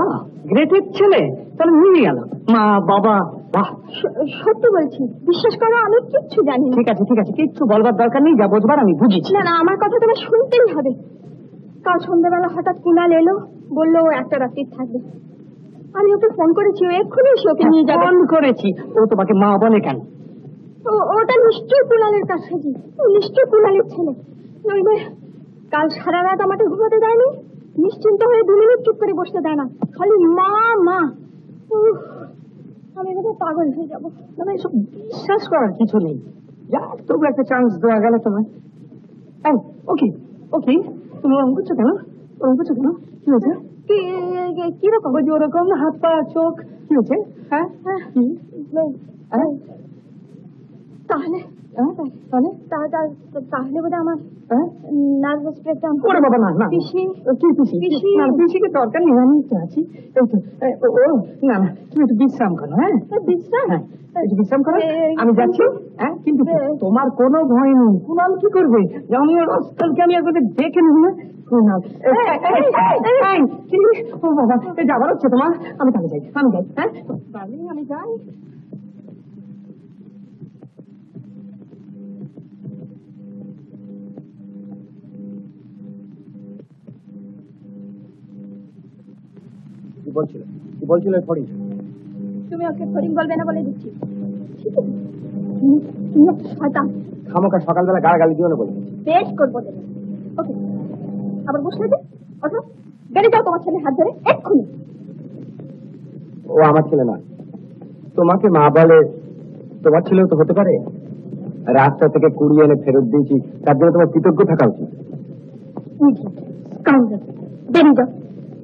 [SPEAKER 3] গ্রেটের ছেলে, তাহলে মিলে গেল মা বাবা। বাহ,
[SPEAKER 4] সত্যি বলছি, বিশ্বাস করো আমি কিচ্ছু জানি না।
[SPEAKER 3] ঠিক আছে ঠিক আছে, কিচ্ছু বলবার দরকার নেই, যা বোঝবার আমি বুঝেছি।
[SPEAKER 4] না না, আমার কথা তোমার শুনতেই হবে। কাল সন্ধ্যাবেলা হঠাৎ কুনাল এলো, বললো ও একটা রাত্রি থাকবে। আমি ওকে ফোন করেছি, ও এক্ষুনি এসে ওকে নিয়ে যাবে।
[SPEAKER 3] ফোন করেছি, ও তোমাকে মা বলে কেন?
[SPEAKER 4] ওটা নিশ্চয়ই কুনালের কাছাকাছি, ও নিশ্চয়ই কুনালের ছেলে। নইলে কাল সারা রাত আমাকে ঘুমাতে দেয়নি, নিশ্চিন্ত হয়ে 2 মিনিট চুপ করে বসতে দেয় না, খালি মা মা। আমি বোধহয় পাগল হয়ে যাবো।
[SPEAKER 3] মানে এসব বিশ্বাস করার কিছু নেই। যা তবু একটা চান্স দেওয়া গেল তোমায়। ওকে ওকে, তুমি ওরকম করছো কেন? ওরকম করছো কেন? কি হয়েছে?
[SPEAKER 4] কিরকম?
[SPEAKER 3] ওই যে ওরকম হাত পা চোখ, কি হয়েছে? হ্যাঁ কি?
[SPEAKER 4] তাহলে
[SPEAKER 3] তাহলে
[SPEAKER 4] তাহলে বোধহয় আমার নার্ভাস ব্রেকডাউন।
[SPEAKER 3] ওরে বাবা, না না,
[SPEAKER 4] পিসি
[SPEAKER 3] কি পিসি?
[SPEAKER 4] পিসি?
[SPEAKER 3] না পিসিকে দরকার নেই, আমি তো আছি। এই তো ও না না, তুমি একটু বিশ্রাম করো। হ্যাঁ
[SPEAKER 4] বিশ্রাম?
[SPEAKER 3] হ্যাঁ, একটু বিশ্রাম করো, আমি যাচ্ছি। হ্যাঁ কিন্তু তোমার কোনো ভয় নেই। কুনাল কি করবে? আমি ওর অস্থলকে আমি একবার দেখে নিব না। কুনাল ও বাবা, যাবার হচ্ছে তোমার? আমি তাহলে যাই, আমি যাই। হ্যাঁ আমি যাই।
[SPEAKER 2] কি বলছিল? কি বলছিল ফড়িং?
[SPEAKER 4] তুমি ওকে ফড়িং বলবে না বলে দিচ্ছি। ঠিক আছে, শয়তান।
[SPEAKER 2] খামোকা সকালবেলা গালাগালি দিও না বলে।
[SPEAKER 4] বেশ করবো দেবে। ওকে, আবার বসলে যে ওঠো, বেরিয়ে যাও তোমার ছেলে হাত ধরে এক্ষুনি।
[SPEAKER 2] ও আমার ছেলে না, তোমাকে মা বলে, তোমার ছেলেও তো হতে পারে। রাস্তা থেকে কুড়িয়ে এনে ফেরত দিয়েছি, তার জন্য তোমার কৃতজ্ঞ থাকা উচিত।
[SPEAKER 4] বেরিয়ে যাও,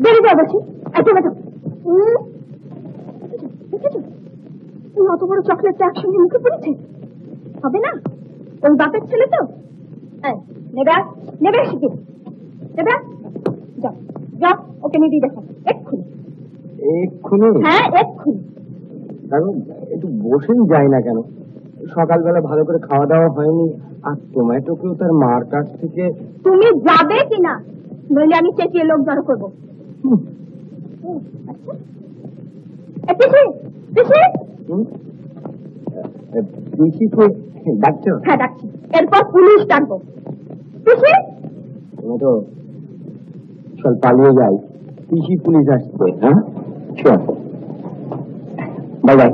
[SPEAKER 4] বেরিয়ে যাও বলছি। দেখেছো এই অত বড় চকলেটটা একসঙ্গে মুখে পড়েছে, হবে না? ওই বাপের ছেলে তো। নেবে নেবে শিখে নেবে, যাও যাও ওকে নিয়ে দেখো এক্ষুনি।
[SPEAKER 2] এক্ষুনি?
[SPEAKER 4] হ্যাঁ এক্ষুনি।
[SPEAKER 2] কারণ একটু বসেই যায় না কেন? সকালবেলা ভালো করে খাওয়া দাওয়া হয়নি, আর টমেটোকেও তার মার কাছ থেকে।
[SPEAKER 4] তুমি যাবে কিনা, নইলে আমি চেঁচিয়ে লোক জড়ো করবো।
[SPEAKER 2] পিসিকে ডাকছো?
[SPEAKER 4] হ্যাঁ ডাকছি, এরপর পুলিশ ডাকবো। পিসি
[SPEAKER 2] তুমি তো চল পালিয়ে যাই, পিসি পুলিশ আসছে। হ্যাঁ চল, বাই বাই।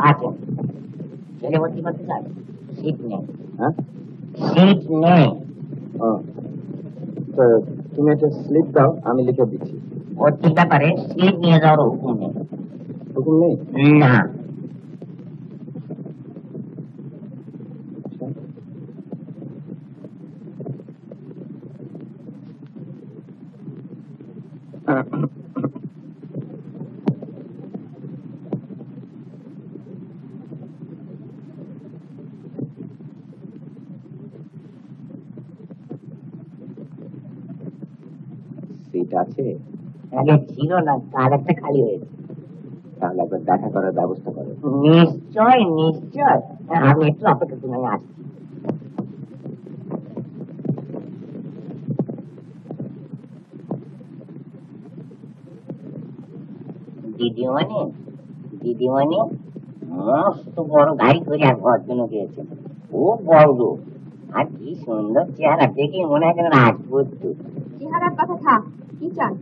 [SPEAKER 5] আছে ছেলে ভর্তি করতে চাই, সিট নেই। হ্যাঁ সিট নেই।
[SPEAKER 2] তুমি একটা স্লিপ দাও, আমি লিখে দিচ্ছি।
[SPEAKER 5] ভর্তির ব্যাপারে সিট নিয়ে যাওয়ার হুকুম নেই।
[SPEAKER 2] হুকুম নেই?
[SPEAKER 5] না।
[SPEAKER 2] সিট আছে?
[SPEAKER 5] আগে ছিল না, কার একটা খালি হয়েছে।
[SPEAKER 2] তাহলে একবার দেখা করার ব্যবস্থা করো।
[SPEAKER 5] নিশ্চয় নিশ্চয়, আমি একটু অপেক্ষা করে আমি আসছি। দিদিমণি দিদিমণি মস্ত বড় গাড়ি করে এক ভদ্রলোক গিয়েছে, খুব বড় লোক, আর কি সুন্দর চেহারা, দেখে মনে হয় যেন রাজপুত্র।
[SPEAKER 4] চেহারার কথা থাক, কি চান?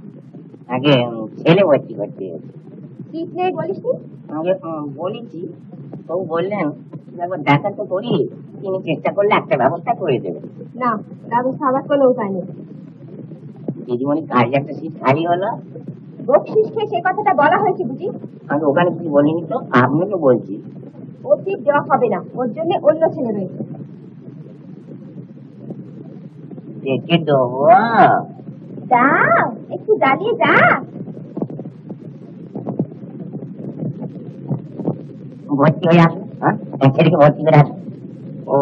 [SPEAKER 5] আগে ছেলে ভর্তি করতে গেছে।
[SPEAKER 4] সিট নেই বলিস নি?
[SPEAKER 5] আগে বলেছি, তো বললেন একবার দেখা তো করি, তিনি চেষ্টা করলে একটা ব্যবস্থা করে দেবে।
[SPEAKER 4] না, ব্যবস্থা আবার কোনো উপায় নেই।
[SPEAKER 5] দিদিমণি কাজে একটা সিট খালি হলো।
[SPEAKER 4] বকশিস খেয়ে সে কথাটা বলা হয়েছে বুঝি?
[SPEAKER 5] আমি ওখানে কিছু বলিনি তো, আপনাকে বলছি।
[SPEAKER 4] ও সিট দেওয়া হবে না, ওর জন্য অন্য ছেলে রয়েছে।
[SPEAKER 5] দেখে দেবো।
[SPEAKER 4] দাও একটু দাঁড়িয়ে যা।
[SPEAKER 5] ভর্তি হয়ে আসুন। হ্যাঁ ছেলেকে ভর্তি করে আসুন।
[SPEAKER 2] ও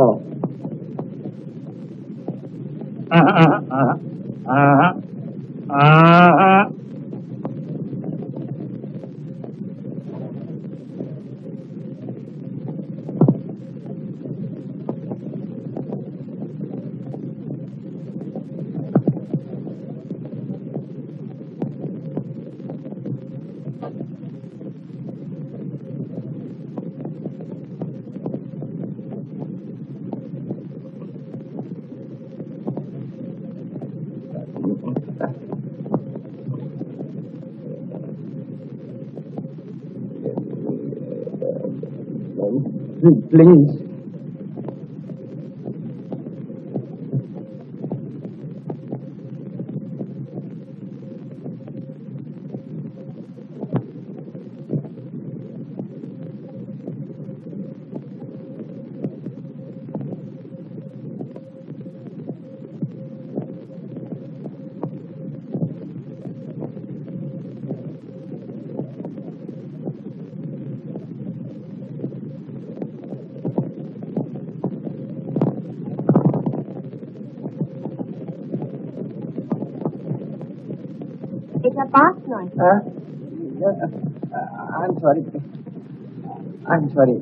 [SPEAKER 2] প্লিজ।
[SPEAKER 4] এটা বাস নয়।
[SPEAKER 2] I'm sorry. I'm sorry.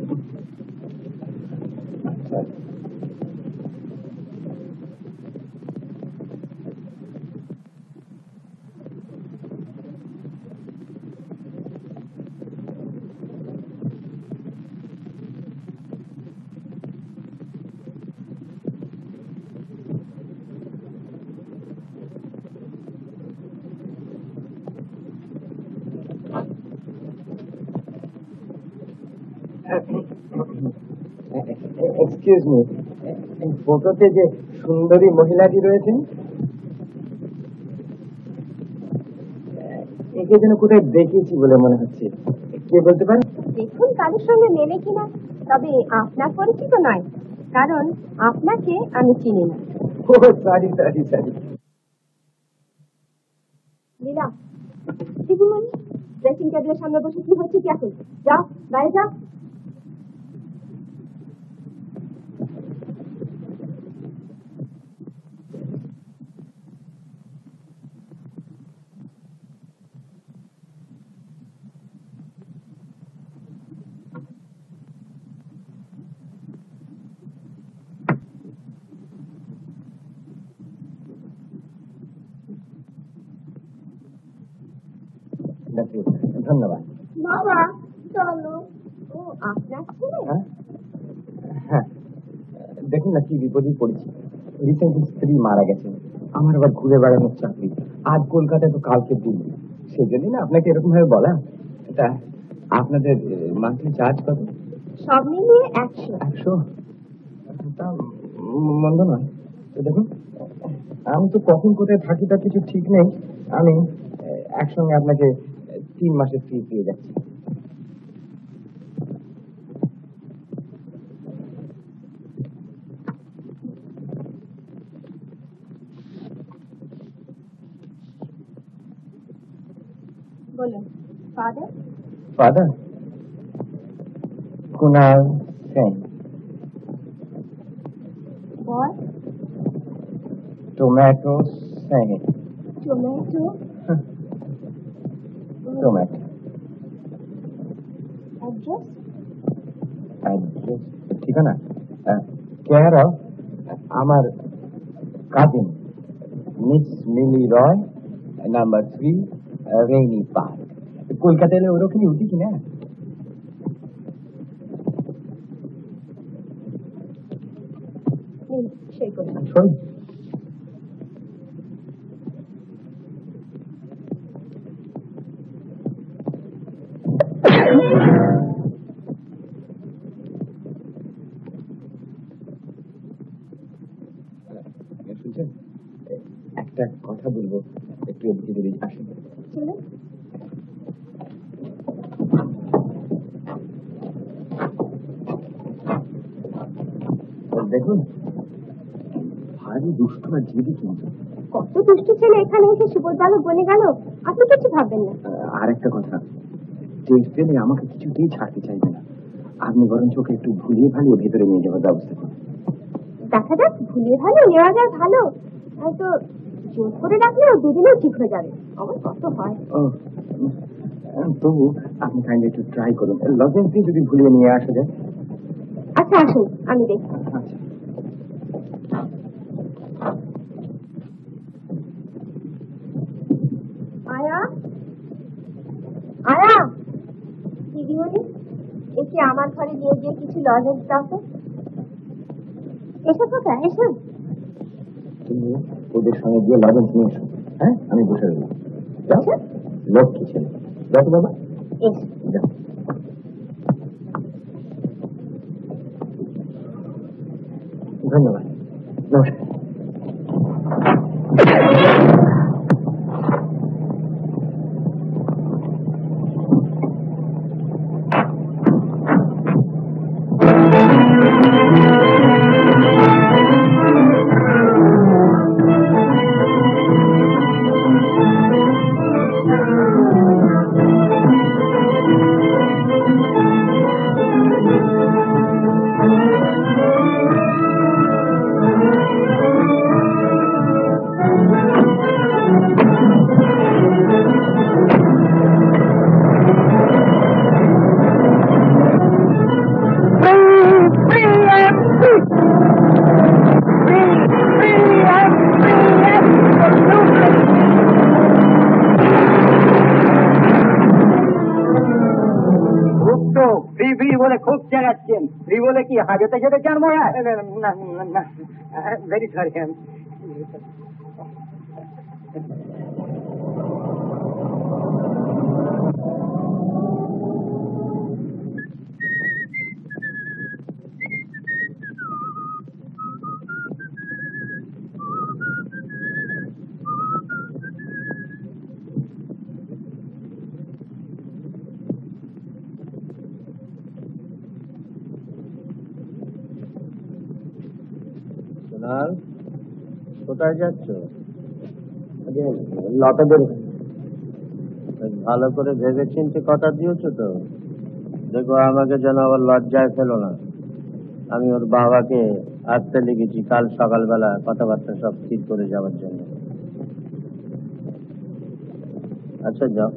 [SPEAKER 2] Excuse me, এই ফটোতে যে সুন্দরী মহিলাটি রয়েছেন, একে যেন কোথায় দেখেছি বলে মনে হচ্ছে। কে বলতে পারে?
[SPEAKER 4] দেখুন কারোর সঙ্গে মেলে কিনা, তবে আপনার পরিচিত নয়, কারণ আপনাকে আমি চিনি না।
[SPEAKER 2] ও সরি সরি সরি।
[SPEAKER 4] লীলা, দিদিমণি, ড্রেসিং টেবিলের সামনে বসে কি হচ্ছে কি এখন? যাও বাইরে যাও।
[SPEAKER 2] ধন্যবাদ।
[SPEAKER 4] বাবা চলো। ও আপনার ছেলে?
[SPEAKER 2] হ্যাঁ, দেখুন না কি বিপদে পড়েছি। রিসেন্টলি স্ত্রী মারা গেছে, আমার আবার ঘুরে বেড়ানোর চাকরি, আজ কলকাতায় তো কালকে দিল্লি, সেই জন্য না আপনাকে এরকম ভাবে বলা। তা আপনাদের মান্থলি চার্জ কত?
[SPEAKER 4] সব মিলিয়ে 100।
[SPEAKER 2] 100? তা মন্দ নয়। তো দেখুন, আমি তো কখন কোথায় থাকি তার কিছু ঠিক নেই, আমি একসঙ্গে আপনাকে 3 মাসের ফি পেয়ে যাচ্ছি।
[SPEAKER 4] বলুন, father?
[SPEAKER 2] Father Kunal Sen.
[SPEAKER 4] Boy?
[SPEAKER 2] Tomato Sen.
[SPEAKER 4] Tomato?
[SPEAKER 2] Tomato.
[SPEAKER 4] Address?
[SPEAKER 2] Address, ঠিকানা কেয়ার অফ আমার cousin miss Mili Roy, number 3 Rainey park. Kolkata এলে ওরকমই উঠি কিনা।
[SPEAKER 4] সেই করে
[SPEAKER 2] সই। শুনছেন, একটা কথা বলবো, একটু এদিকে যদি আসেন।
[SPEAKER 4] চলুন।
[SPEAKER 2] দেখুন, ভারী দুষ্ট আর জিদি কিন্তু।
[SPEAKER 4] কত দুষ্ট ছেলে এখানে এসে সুবোধ বালক বনে গেল, আপনি কিছু ভাববেন না।
[SPEAKER 2] আর একটা কথা, টেস্ট পেলে আমাকে কিছুতেই ছাড়তে চাইবে না, আপনি বরং চোখে একটু ভুলিয়ে ভালিয়ে ভেতরে নিয়ে যাওয়ার ব্যবস্থা করুন।
[SPEAKER 4] দেখা যাক, ভুলিয়ে ভালো নেওয়া যায় ভালো, হয়তো জোর করে রাখলেও দুদিনেও ঠিক হয়ে যাবে, আমার কত হয়।
[SPEAKER 2] তবু আপনি কাইন্ডলি একটু ট্রাই করুন, লজেন্স দিয়ে যদি ভুলিয়ে নিয়ে আসা যায়।
[SPEAKER 4] আচ্ছা আসুন, আমি দেখি।
[SPEAKER 2] আচ্ছা।
[SPEAKER 4] আয়া, আয়া, দিদিমণি, এসে আমার ঘরে নিয়ে গিয়ে কিছু লজেন্স দাও তো। এসো কোথায়, এসো।
[SPEAKER 2] তুমি ওদের সঙ্গে গিয়ে লজেন্স নিয়ে এসো। হ্যাঁ, আমি বসে রইলাম। যাও, লক্ষ্মী ছেলে। যাও তো বাবা,
[SPEAKER 4] এসো।
[SPEAKER 2] যাও। ধন্যবাদ, নমস্কার। খুব চেঁচাচ্ছেন, ফ্রি বলে কি হাজতে যেতে চান মনে হয়? না, ভেরি সরি।
[SPEAKER 1] কুনাল, কোথায় যাচ্ছ? লতাদের। ভালো করে ভেবে চিনতে কথা দিয়েছো তো? দেখো, আমাকে যেন আবার লজ্জায় ফেলো না। আমি ওর বাবাকে আসতে লিখেছি কাল সকালবেলা কথাবার্তা সব ঠিক করে যাওয়ার জন্য। আচ্ছা, যাও।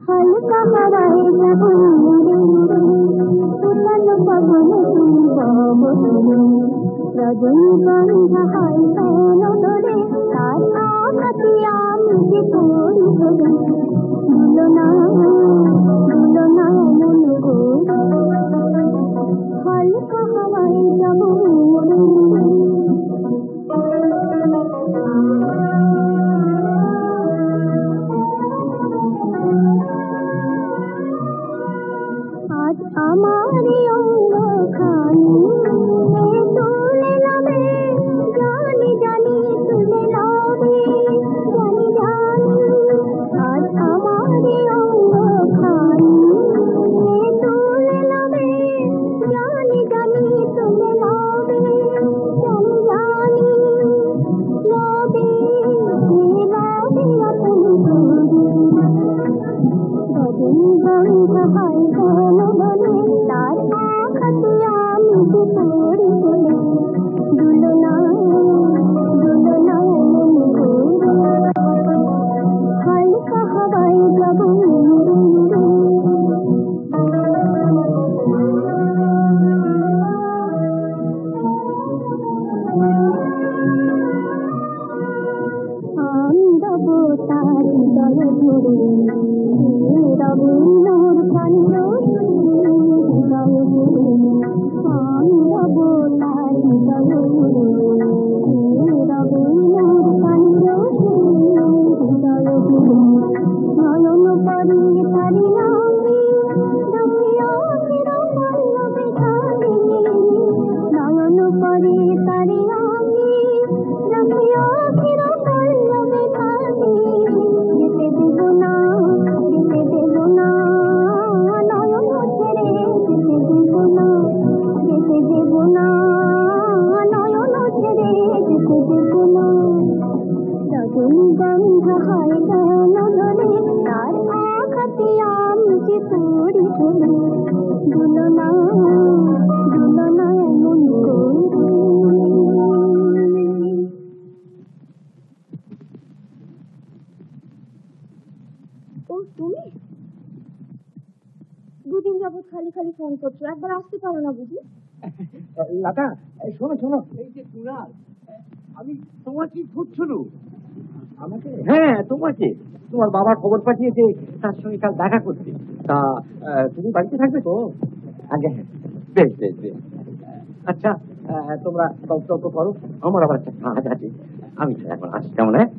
[SPEAKER 6] হালকা হাওয়ায় যাব উড়ে পবনে রজনীগন্ধা হয় কেন দরে তার আঘাতে আমি যে পড়ি হলে দুলো না মন গো হালকা হাওয়ায় যাব আজ আমার অঙ্গ খানি তুলে নেবে জানি জানি তুলে নেবে জানি জানি আজ আমার অঙ্গ খানি তুলে নেবে জানি জানি তুলে নেবে জানি জানি লবে রজনীগন্ধা হয় কেন বলে তার আঘাতে আমি যে পড়ি বলে দুলো না মন গো হালকা হাওয়ায় যাব আমি রব তার হৃদয় ধরে রবে মোর প্রাণ হৃদয় ধরে আমি রব তার হৃদয় ধরে রবে মোর প্রাণ হৃদয় ধরে নয়ন পরি পারি আমি রবিয়া পল্লবে ধারে নয়ন পরি পারি আমি রবিয়া পল্লবে ধারে যেতে দেব না নয়ন ছেড়ে যেতে দেব না নয়ন ছেড়ে যেতে দেব না রজনীগন্ধা হয় কেন ধরে তার আঘাতে আমি যে পড়ি চলে দুলো না মন গো ও তুমি দুদিন যাবত খালি খালি ফোন করছো, একবার আসতে পারো না বুঝি?
[SPEAKER 2] লতা, শোনো এই যে কুনাল, আমি তোমাকে খুঁজছিল। আমাকে? হ্যাঁ, তোমাকে। তোমার বাবা খবর পাঠিয়েছে তার সঙ্গে কাল দেখা করতে। তা তুমি বাড়িতে থাকবে তো? আগে বেশ। আচ্ছা, তোমরা তর্ক করো, আমার আবার একটা কাজ আছে। আমি এখন আসছি, কেমন? হ্যাঁ,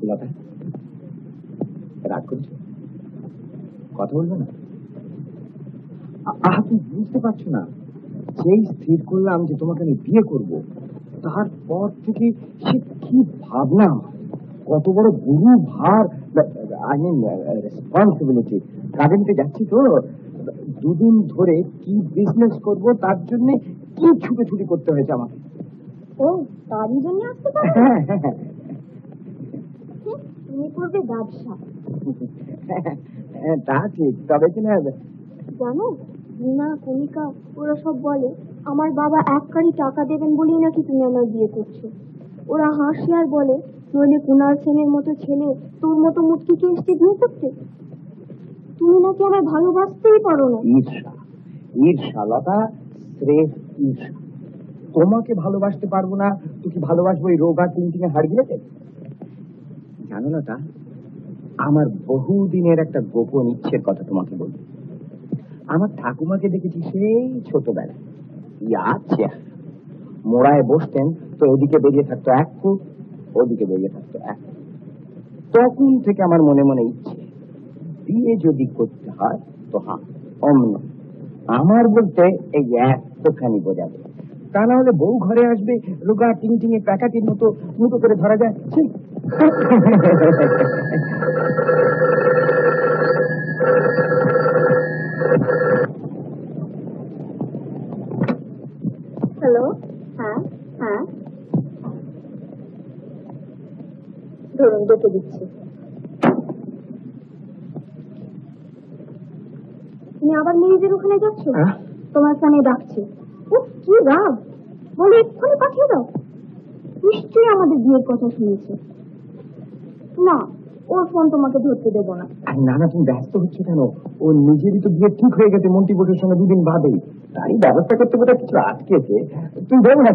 [SPEAKER 2] লতা, রাগ করছো? কথা বলবে না? তুমি বুঝতে পারছো না, সেই স্থির করলাম যে তোমাকে আমি বিয়ে করব, তারপর থেকে সে কি ভাবনা, কত বড় গুরু ভার, আই মিন রেসপন্সিবিলিটি কাজে নিতে যাচ্ছি তো। দুদিন ধরে কি বিজনেস করব তার জন্য কি ছুটি করতে হয়েছে আমাকে।
[SPEAKER 6] ও তারই জন্য আসতে পারো?
[SPEAKER 2] হ্যাঁ,
[SPEAKER 6] তুমি করবে ব্যবসা।
[SPEAKER 2] তা ঠিক, তবে কিনা
[SPEAKER 6] জানো, রিনা কণিকা ওরা সব বলে আমার বাবা এক কারি টাকা দেবেন বলেই নাকি তুমি আমার বিয়ে করছো। ওরা হাসি আর বলে নইলে কুনাল সেনের মতো ছেলে তোর মতো মুটকিকে এসে বিয়ে করতে। তুমি নাকি আমার ভালোবাসতেই পারো না।
[SPEAKER 2] ঈর্ষা লতা, স্রেফ ঈর্ষা। তোমাকে ভালোবাসতে পারবো না তো কি ভালোবাসবো এই রোগা টিনটিনে হাড় গিলেতে? জানো না তা আমার বহুদিনের একটা গোপন ইচ্ছের কথা তোমাকে বলি। আমার ঠাকুমাকে দেখেছি সেই ছোটবেলায়, মোড়ায় বসতেন তো এদিকে বেরিয়ে থাকতো 1 ফুট, ওদিকে বেরিয়ে থাকতো 1 ফুট। তখন থেকে আমার মনে মনে ইচ্ছে, বিয়ে যদি করতে হয় তো হ্যাঁ অমনি আমার বলতে এই একটুখানি বোঝাবে, তা না হলে বউ ঘরে আসবে রোগা টিংটিঙে প্যাকাটির মতো মুতো করে ধরা যায়।
[SPEAKER 6] হ্যালো, হ্যাঁ হ্যাঁ, ধরুন ডেকে দিচ্ছি। তুমি আবার মেয়েদের ওখানে যাচ্ছ? তোমার কানে ডাকছে। উফ, কি রাগ! বলে এক্ষুনি পাঠিয়ে দাও। নিশ্চয়ই আমাদের বিয়ের কথা শুনেছে। না, ওর ফোন তোমাকে ধরতে দেবো না।
[SPEAKER 2] না না, তুমি ব্যস্ত হচ্ছে কেন? ও নিজেরই তো বিয়ে ঠিক হয়ে গেছে মন্ত্রী বসের সঙ্গে 2 দিন বাদে, তাই ব্যবস্থা করতে বোধ কিছু আটকেছে। তুমি দেবো না?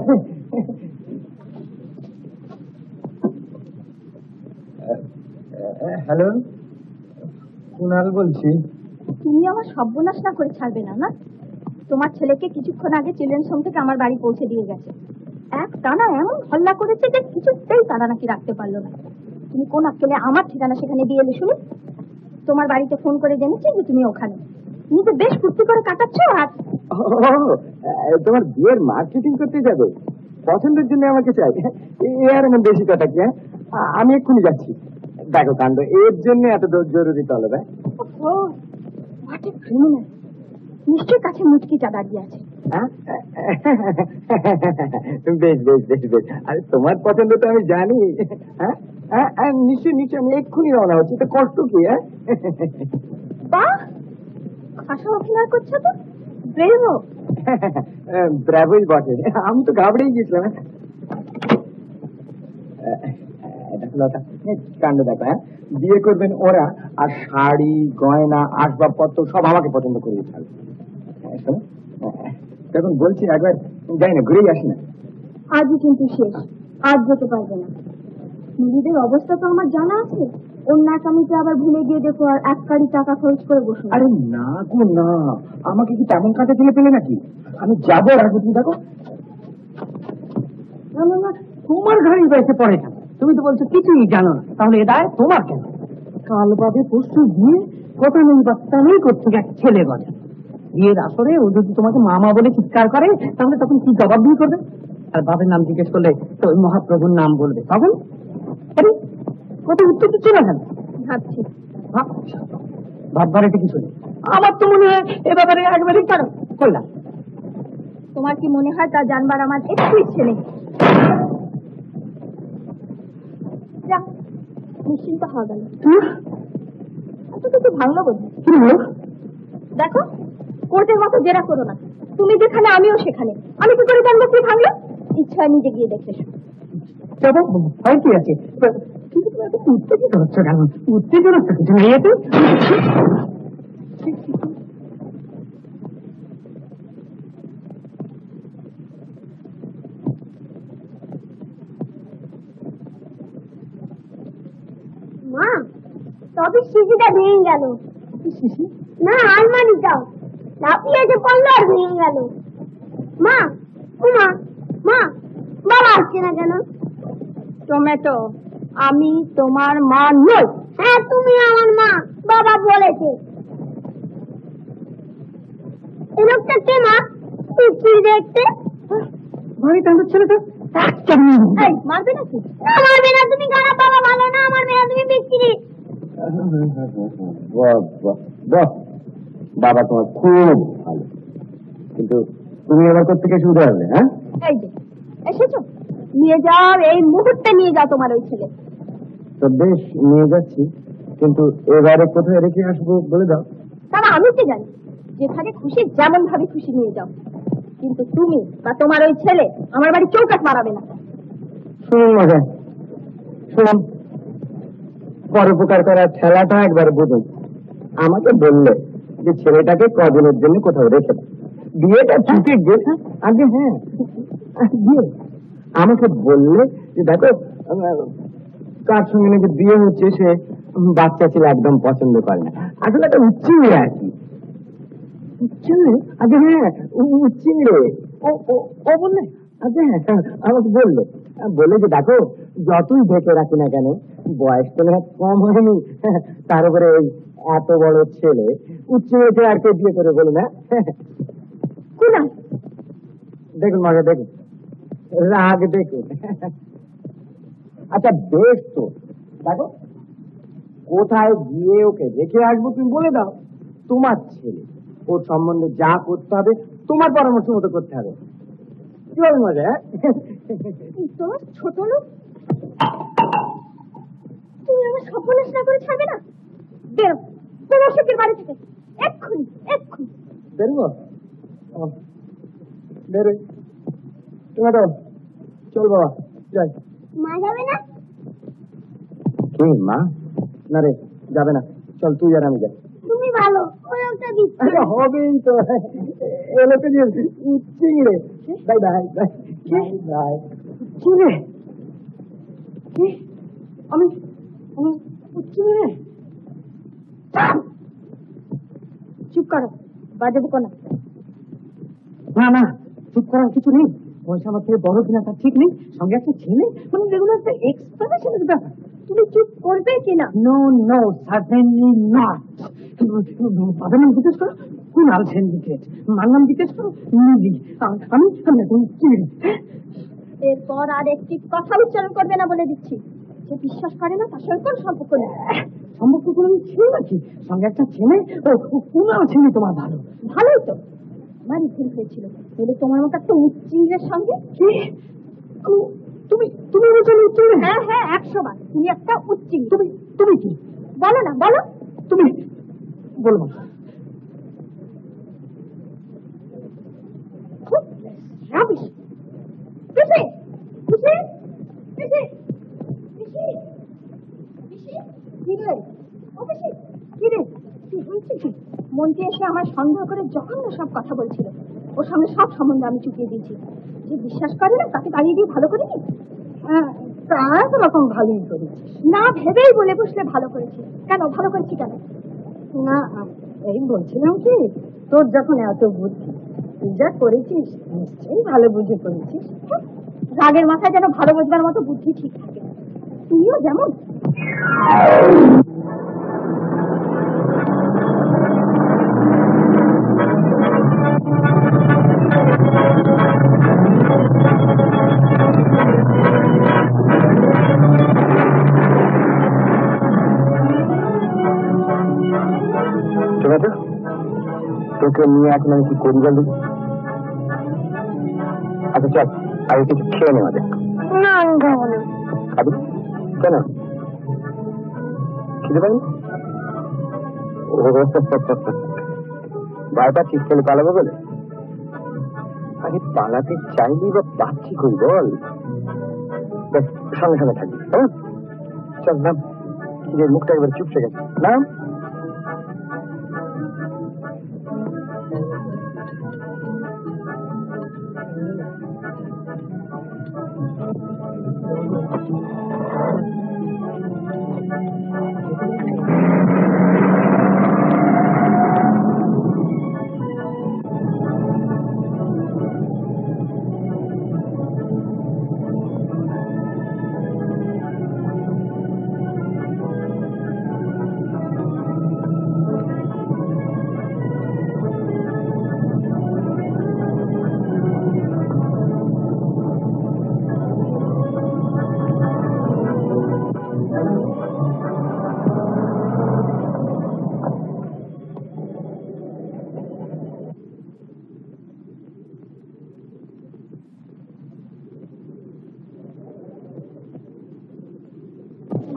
[SPEAKER 2] হ্যালো, কুণাল বলছি।
[SPEAKER 6] তুমি আমার সর্বনাশ না করে ছাড়বে না, না? তোমার ছেলেকে কিছুক্ষণ আগে চিলড্রেন্স হোম থেকে আমার বাড়ি পৌঁছে দিয়ে গেছে। এক টানা এমন হল্লা করেছে যে কিছুতেই তারা নাকি রাখতে পারলো না। তুমি কোন আক্কেলে আমার ঠিকানা সেখানে দিয়ে এলে শুনি? তোমার বাড়িতে ফোন করে জেনেছি যে তুমি ওখানে। তুমি তো বেশ ফুর্তি করে কাটাচ্ছ। আর
[SPEAKER 2] তোমার বিয়ের মার্কেটিং করতে যাবে, পছন্দের জন্য আমাকে চাই, আর এমন বেশি কথা কি? আমি এক্ষুনি যাচ্ছি। দেখো কাণ্ড, এর জন্য এত জরুরি তলব।
[SPEAKER 6] নিশ্চয় কাছে মুচকিটা দাঁড়িয়ে আছে।
[SPEAKER 2] বেশ বেশ বেশ বেশ, আরে তোমার পছন্দ তো আমি জানি। নিশ্চয় নিশ্চয়, আমি এক্ষুনি রওনা হচ্ছি। তো কষ্ট কি?
[SPEAKER 6] বাহ, আশা অভিনয় করছো তো। ব্রেভো।
[SPEAKER 2] ব্রাভোই বটে, আমি তো ঘাবড়েই গেছিলাম। কাণ্ড দেখো, বিয়ে করবেন ওরা, আর শাড়ি গয়না আসবাবপত্র সব আমাকে পছন্দ করে দিতে হবে। তখন বলছি একবার যাই না, ঘুরেই আসি না।
[SPEAKER 6] আজই কিন্তু শেষ, আজ যেতে পারবে না। নিজেদের অবস্থা তো আমার জানা আছে। ওর নাকামিতে আবার ভুলে গিয়ে দেখো আর 1 কাড়ি টাকা খরচ করে বসো।
[SPEAKER 2] আরে না গো না, আমাকে কি তেমন কাজে ফেলে পেলে নাকি? আমি যাবো, রাখবো। তুমি দেখো,
[SPEAKER 3] তোমার ঘরেই বেঁচে পড়ে কেন? তুমি তো বলছো কিছুই জানো না, তাহলে এ দায় তোমার কেন? কাল বাদে পরশু বিয়ে, কথা নেই বার্তা নেই, করছে এক ছেলে বলে। বিয়ের আসরে ও যদি তোমাকে মামা বলে চিৎকার করে, তাহলে তখন কি জবাব দিয়ে করবে? আর বাবার নাম জিজ্ঞেস করলে তো ওই মহাপ্রভুর নাম বলবে। তখন কত উত্তর দিচ্ছে না কেন?
[SPEAKER 6] ভাবছি।
[SPEAKER 3] ভাববার এটা কিছু নেই। আমার তো মনে হয় এ ব্যাপারে একবারই কারণ করলাম।
[SPEAKER 6] তোমার কি মনে হয় তা জানবার আমার একটু ইচ্ছে নেই। নিশ্চিন্ত হওয়া গেল। কিছু ভাঙলো বোধ। দেখো, কোর্টের মতো জেরা করো না। তুমি যেখানে আমিও সেখানে। আমি কি করে জানবো কি ভাঙলো? ইচ্ছা নিজে গিয়ে দেখে এসো।
[SPEAKER 3] হয় কি আছে, কিন্তু তুমি এত উত্তেজিত হচ্ছ কেন? উত্তেজনা তো কিছু নেই এতে।
[SPEAKER 6] মা, তবে শিশিটা ভেঙে গেল। না, আলমারিটাও লাফিয়ে যে পড়লো আর ভেঙে গেল। মা, মা, মা, বাবা আসছে না কেন? টমেটো, আমি তোমার মা নই। হ্যাঁ, তুমি আমার মা, বাবা বলেছে। এই লোকটা কে মা? তুই দেখতে
[SPEAKER 3] ভাই, তাহলে ছেলেটা
[SPEAKER 6] মারবে নাকি? না, মারবে না। তুমি খারাপ, বাবা ভালো না। আমার মেয়ে তুমি বিক্রি।
[SPEAKER 2] বাবা তোমার খুব ভালো, কিন্তু তুমি আমার থেকে শুধু আসবে। হ্যাঁ,
[SPEAKER 6] এই যে এসেছো, নিয়ে যাও, এই মুহূর্তে নিয়ে যাও তোমার ওই ছেলে।
[SPEAKER 2] তো বেশ, নিয়ে যাচ্ছি, কিন্তু এবারে কোথায় রেখে আসবো বলে দাও।
[SPEAKER 6] তারা আমি কি জানি, যেখানে খুশি যেমন ভাবে খুশি নিয়ে যাও, কিন্তু তুমি বা তোমার ওই ছেলে আমার বাড়ি চৌকাট মারাবে না।
[SPEAKER 2] শুনুন মজা, শুনুন, পরোপকার করার খেলাটা একবার বুঝুন। আমাকে বললে যে ছেলেটাকে কদিনের জন্য কোথাও রেখে দাও, বিয়েটা ছুটে গেছে আগে। হ্যাঁ, বিয়ে আমাকে বললে যে দেখো কার সঙ্গে নাকি বিয়ে হচ্ছে, সে বাচ্চা ছেলে একদম পছন্দ করে না, আসলে একটা উচ্চিংড়ে আর কি। উচ্চিংড়ে? আচ্ছা হ্যাঁ, উচ্চিংড়ে। ও ও ও বললে? আচ্ছা হ্যাঁ, আমাকে বললো বলে যে দেখো যতই ঢেকে রাখি না কেন বয়স তো কম হয়নি, তার উপরে ওই এত বড় ছেলে উচ্চিংড়ে আর কে বিয়ে করে বলে না।
[SPEAKER 4] কুনাল,
[SPEAKER 2] দেখুন মজা দেখুন, রাগ দেখুন। আচ্ছা বেশ, তো দেখো কোথায় গিয়ে ওকে রেখে আসবো তুমি বলে দাও। তোমার ছেলে, ওর সম্বন্ধে যা করতে হবে তোমার পরামর্শ মতো করতে হবে। চল মজা।
[SPEAKER 6] তোর ছোট লোক, তুমি আমার সর্বনাশ না করে ছাড়বে না? বেরো, বেরো শিগগির বাড়ি থেকে, এক্ষুনি এক্ষুনি।
[SPEAKER 2] বেরোবো? বেরোই, তোমার চল বাবা যাই।
[SPEAKER 6] মা যাবে না?
[SPEAKER 2] কি মা? না রে, যাবে না, চল তুই আর আমি যাই।
[SPEAKER 6] তুমি ভালো, ওই একটা দিচ্ছি।
[SPEAKER 2] হবেই তো, এলো তো চিংড়ে। Bye bye bye bye. চিংড়ে? আমি চিংড়ে?
[SPEAKER 4] চুপ করো, বাজে বকো না।
[SPEAKER 2] না না, চুপ করার কিছু নেই। পয়সা আমার থেকে বড় কিনা তার ঠিক নেই, সঙ্গে একটা ছেলে, মানে যেগুলো একটা এক্সপ্রেশনের ব্যাপার।
[SPEAKER 4] তুমি চুপ করবে কিনা?
[SPEAKER 2] No no, certainly not. বাবার নাম জিজ্ঞেস করো, কুনাল সিন্ডিকেট। মার নাম জিজ্ঞেস করো, নিধি। আমি চিংড়ি।
[SPEAKER 4] এরপর আর একটি কথা উচ্চারণ করবে না বলে দিচ্ছি। যে বিশ্বাস করে না তার সঙ্গে কোনো সম্পর্ক নেই।
[SPEAKER 2] সম্পর্ক কোনো ছিল নাকি? সঙ্গে একটা ছেলে, ও কুনাল ছেলে তোমার ভালো।
[SPEAKER 4] ভালোই তো, আমারই ভুল হয়েছিল। বলে তোমার মতো একটা উচ্চিংড়ের সঙ্গে।
[SPEAKER 2] কি? তুমি তুমি বলছো চিংড়ি?
[SPEAKER 4] হ্যাঁ হ্যাঁ, 100 বার তুমি একটা উচ্চিংড়ি।
[SPEAKER 2] তুমি তুমি কি
[SPEAKER 4] বলো না, বলো।
[SPEAKER 2] তুমি বলবো না।
[SPEAKER 4] রাবিশ। পিসি, পিসি, পিসি, পিসি, পিসি, কি রে? ও পিসি, কি রে? কি হয়েছে কি? মন্ত্রী এসে আমার সন্দেহ করে জঘন্য সব কথা বলছিল। ওর সঙ্গে সব সম্বন্ধে আমি চুকিয়ে দিয়েছি। যে বিশ্বাস করে না তাকে তাড়িয়ে দিয়ে ভালো করিনি? হ্যাঁ, তা রকম ভালোই করেছি। না ভেবেই বলে বসলে ভালো করেছি। কেন ভালো করেছি কেন? না, এই বলছিলাম কি, তোর যখন এত বুদ্ধি, তুই যা করেছিস নিশ্চয়ই ভালো বুঝে করেছিস। রাগের মাথায় যেন ভালো বোঝবার মতো বুদ্ধি ঠিক থাকে। তুইও যেমন।
[SPEAKER 2] তোকে নিয়ে এখন আমি কি করি বল? আচ্ছা চল, আগে কিছু খেয়ে নেওয়া যাক।
[SPEAKER 6] না আমি খাবো না।
[SPEAKER 2] খাবি কেন? খিদে পাইনি? ভয় পাচ্ছিস ছেলে পালাবো বলে? আরে পালাতে চাইলি বা পাচ্ছি কই বল? বেশ, সঙ্গে সঙ্গে থাকবি। হ্যাঁ চল নাম, খিদের মুখটা একবার চুপসে গেছে। নাম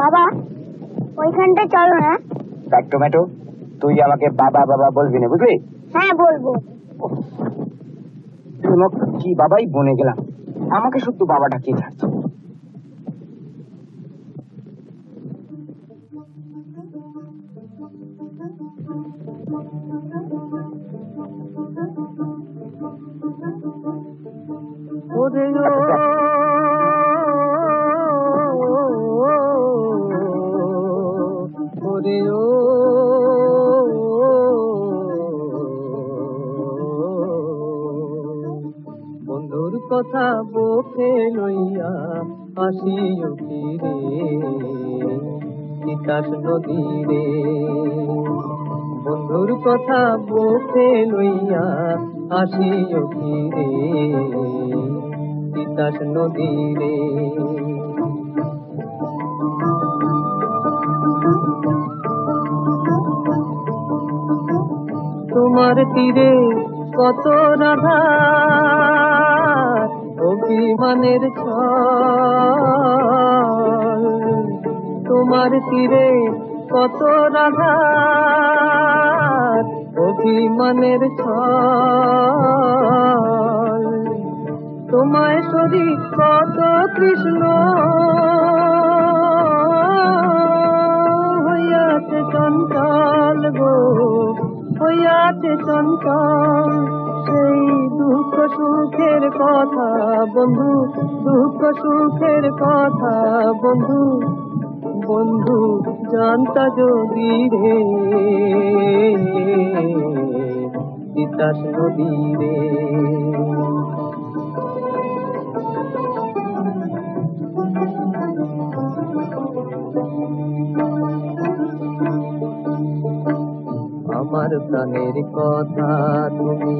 [SPEAKER 6] বাবা, ওইখানটা চলো না।
[SPEAKER 2] দেখ টমেটো, তুই আমাকে বাবা বাবা বলবি না, বুঝলি?
[SPEAKER 6] হ্যাঁ বলবো।
[SPEAKER 2] কি বাবাই বনে গেলাম, আমাকে শুধু বাবাটা কে ছাড়ছে।
[SPEAKER 1] কথা বুকে লইয়া আসিও ফিরে তিতাস নদীরে। বন্ধুর কথা বুকে লইয়া আসিও ফিরে তিতাস নদীরে। তোমার তীরে কত রাধা অভিমানের ছল, তোমার তীরে কত রাধা অভিমানের ছল। তোমায় সরি কত কৃষ্ণ হইয়াছে চঞ্চল গো, হইয়াছে চঞ্চল। সেই দুঃখ সুখের কথা বন্ধু, দুঃখ সুখের কথা বন্ধু, বন্ধু জানতা যদি রে তিতাস নদী রে। আমার প্রাণের কথা তুমি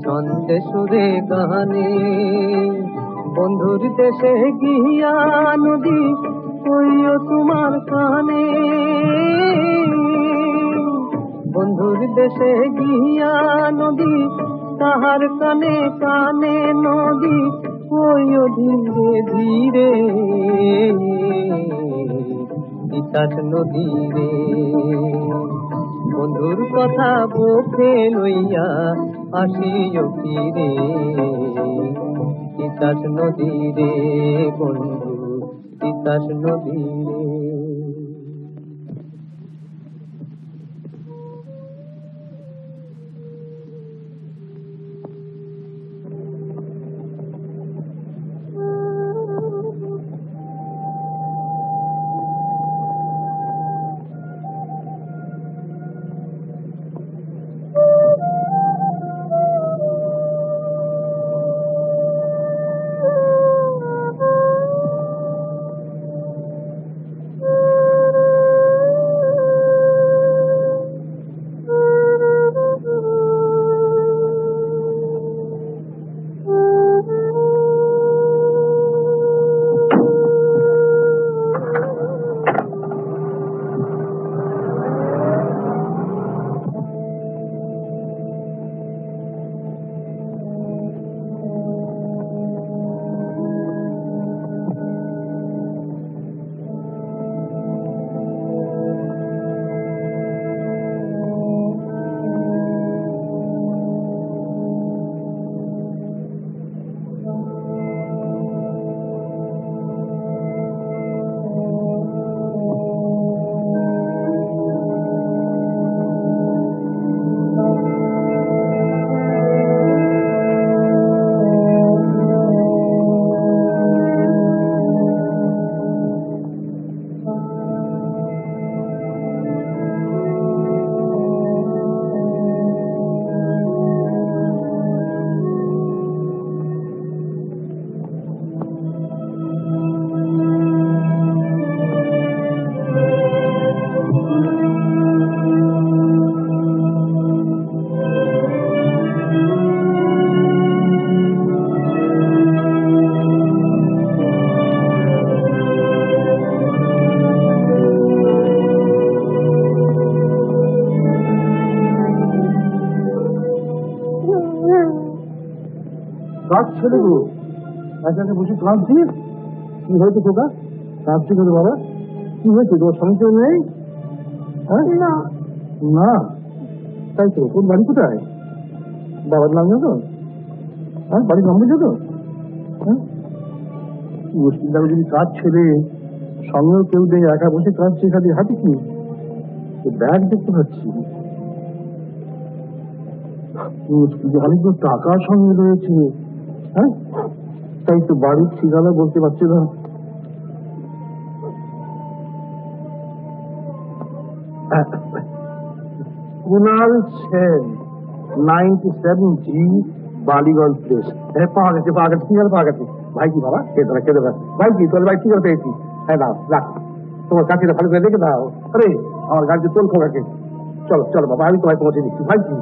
[SPEAKER 1] ছন্দে সুরে গানে, বন্ধুর দেশে গিয়া নদী কইও তোমার কানে। বন্ধুর দেশে গিয়া নদী তাহার কানে কানে নদী কইও ধীরে ধীরে তিতাস নদী রে। বন্ধুর কথা বুকে লইয়া আসিও ফিরে তিতাস নদী রে বন্ধু তিতাস নদী রে।
[SPEAKER 3] কাজ ছেড়ে গো, একাকে বসে কাঁদছিস? কি হয়েছে খোকা? কাঁদছি কেন বাবা? কি হয়েছে? তোর স্বামী কেউ নেই? না না, তাই তো। তোর বাড়ি কোথায়? বাবার নাম জানো? হ্যাঁ, বাড়ির নাম বুঝো তো? হ্যাঁ, মুশকিল লাগে যদি কাজ ছেড়ে সঙ্গেও কেউ নেই, একা বসে কাঁদছে, খালি হাতে কি ব্যাগ দেখতে পাচ্ছি। মুশকিল, অনেকগুলো টাকা সঙ্গে রয়েছে। হ্যাঁ, তাই তো বাড়ির ঠিকানা বলতে পারছি না। Kunal Sen, 97G
[SPEAKER 7] Ballygunge place. পাওয়া গেছে কি হল পাওয়া গেছে। ভাই কি বাবা খেতে ভাই কি তোর ভাই কি করে পেয়েছি। হ্যাঁ দাও রাখ, তোমার কাঠিটা ভালো করে রেখে দাও। আরে আমার গাড়িতে তোল খোকাকে। চলো চলো বাবা, আমি তোমায় পৌঁছে দিচ্ছি। ভাই কি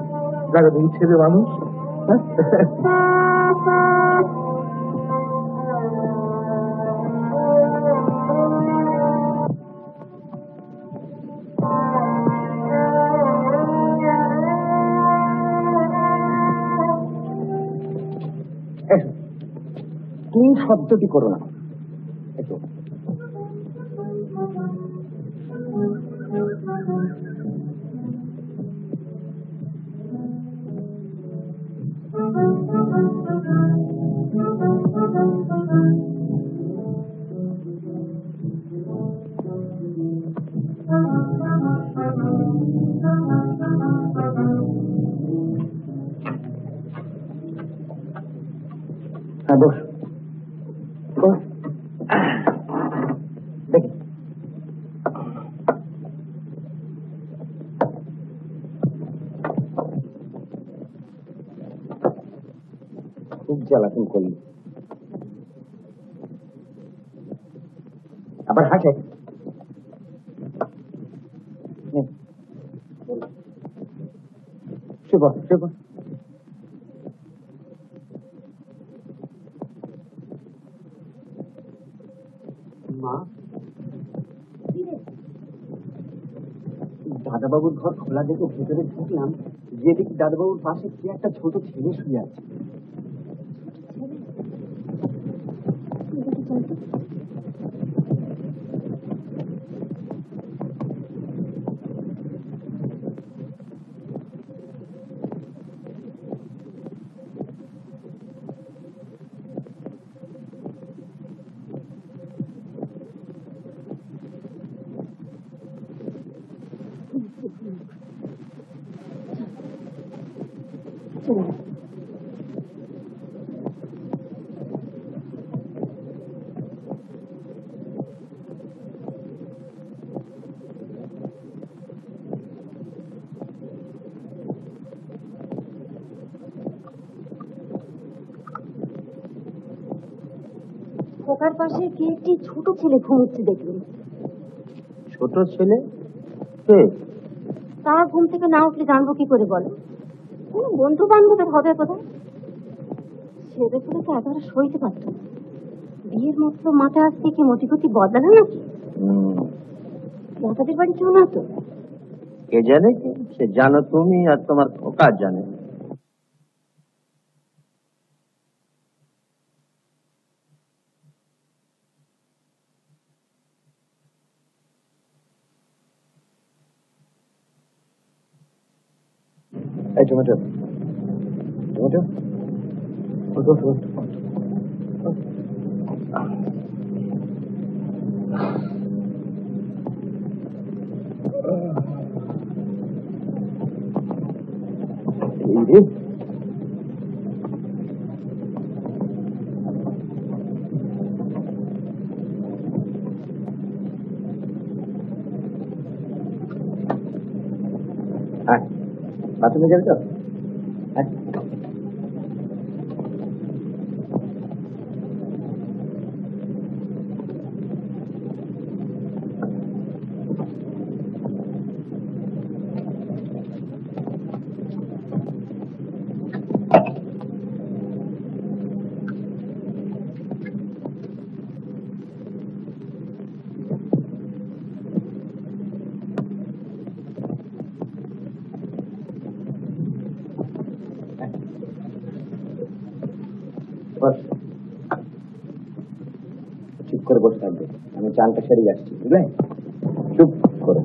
[SPEAKER 7] জায়গা দেখি ছেলে মানুষ।
[SPEAKER 2] তুমি শব্দটি করো না। হ্যাঁ বস বস। দেখি খুব জ্বালাতন করলি, আবার হাসে। শুভ শুভ
[SPEAKER 3] মা,
[SPEAKER 2] দাদাবাবুর ঘর খোলা দেখে ভেতরে ঢুকলাম, যে দেখি দাদাবাবুর পাশে কি একটা ছোট ছেলে শুয়ে আছে।
[SPEAKER 6] খোকার পাশে কি একটি ছোট ছেলে ঘুমোচ্ছে দেখলেন।
[SPEAKER 1] ছোট ছেলে কে?
[SPEAKER 6] তারা ঘুম থেকে না উঠলে জানবো কি করে বলো? কোনো বন্ধু বান্ধবের হবে কোথায়। ছেলে ছেলে তো একেবারে সইতে পারত না। বিয়ের মতো মাথায় আসতে কি মতিগতি বদলালো নাকি? দাদাদের বাড়ি কেউ না তো?
[SPEAKER 1] কে জানে, সে জানো তুমি আর তোমার খোকা জানে।
[SPEAKER 2] এই টমেটো টমেটো বাথরুমে যাবে তো? চুপ করে বসে থাকবে, আমি চানটা সেরে যাচ্ছি, বুঝলে? চুপ করে।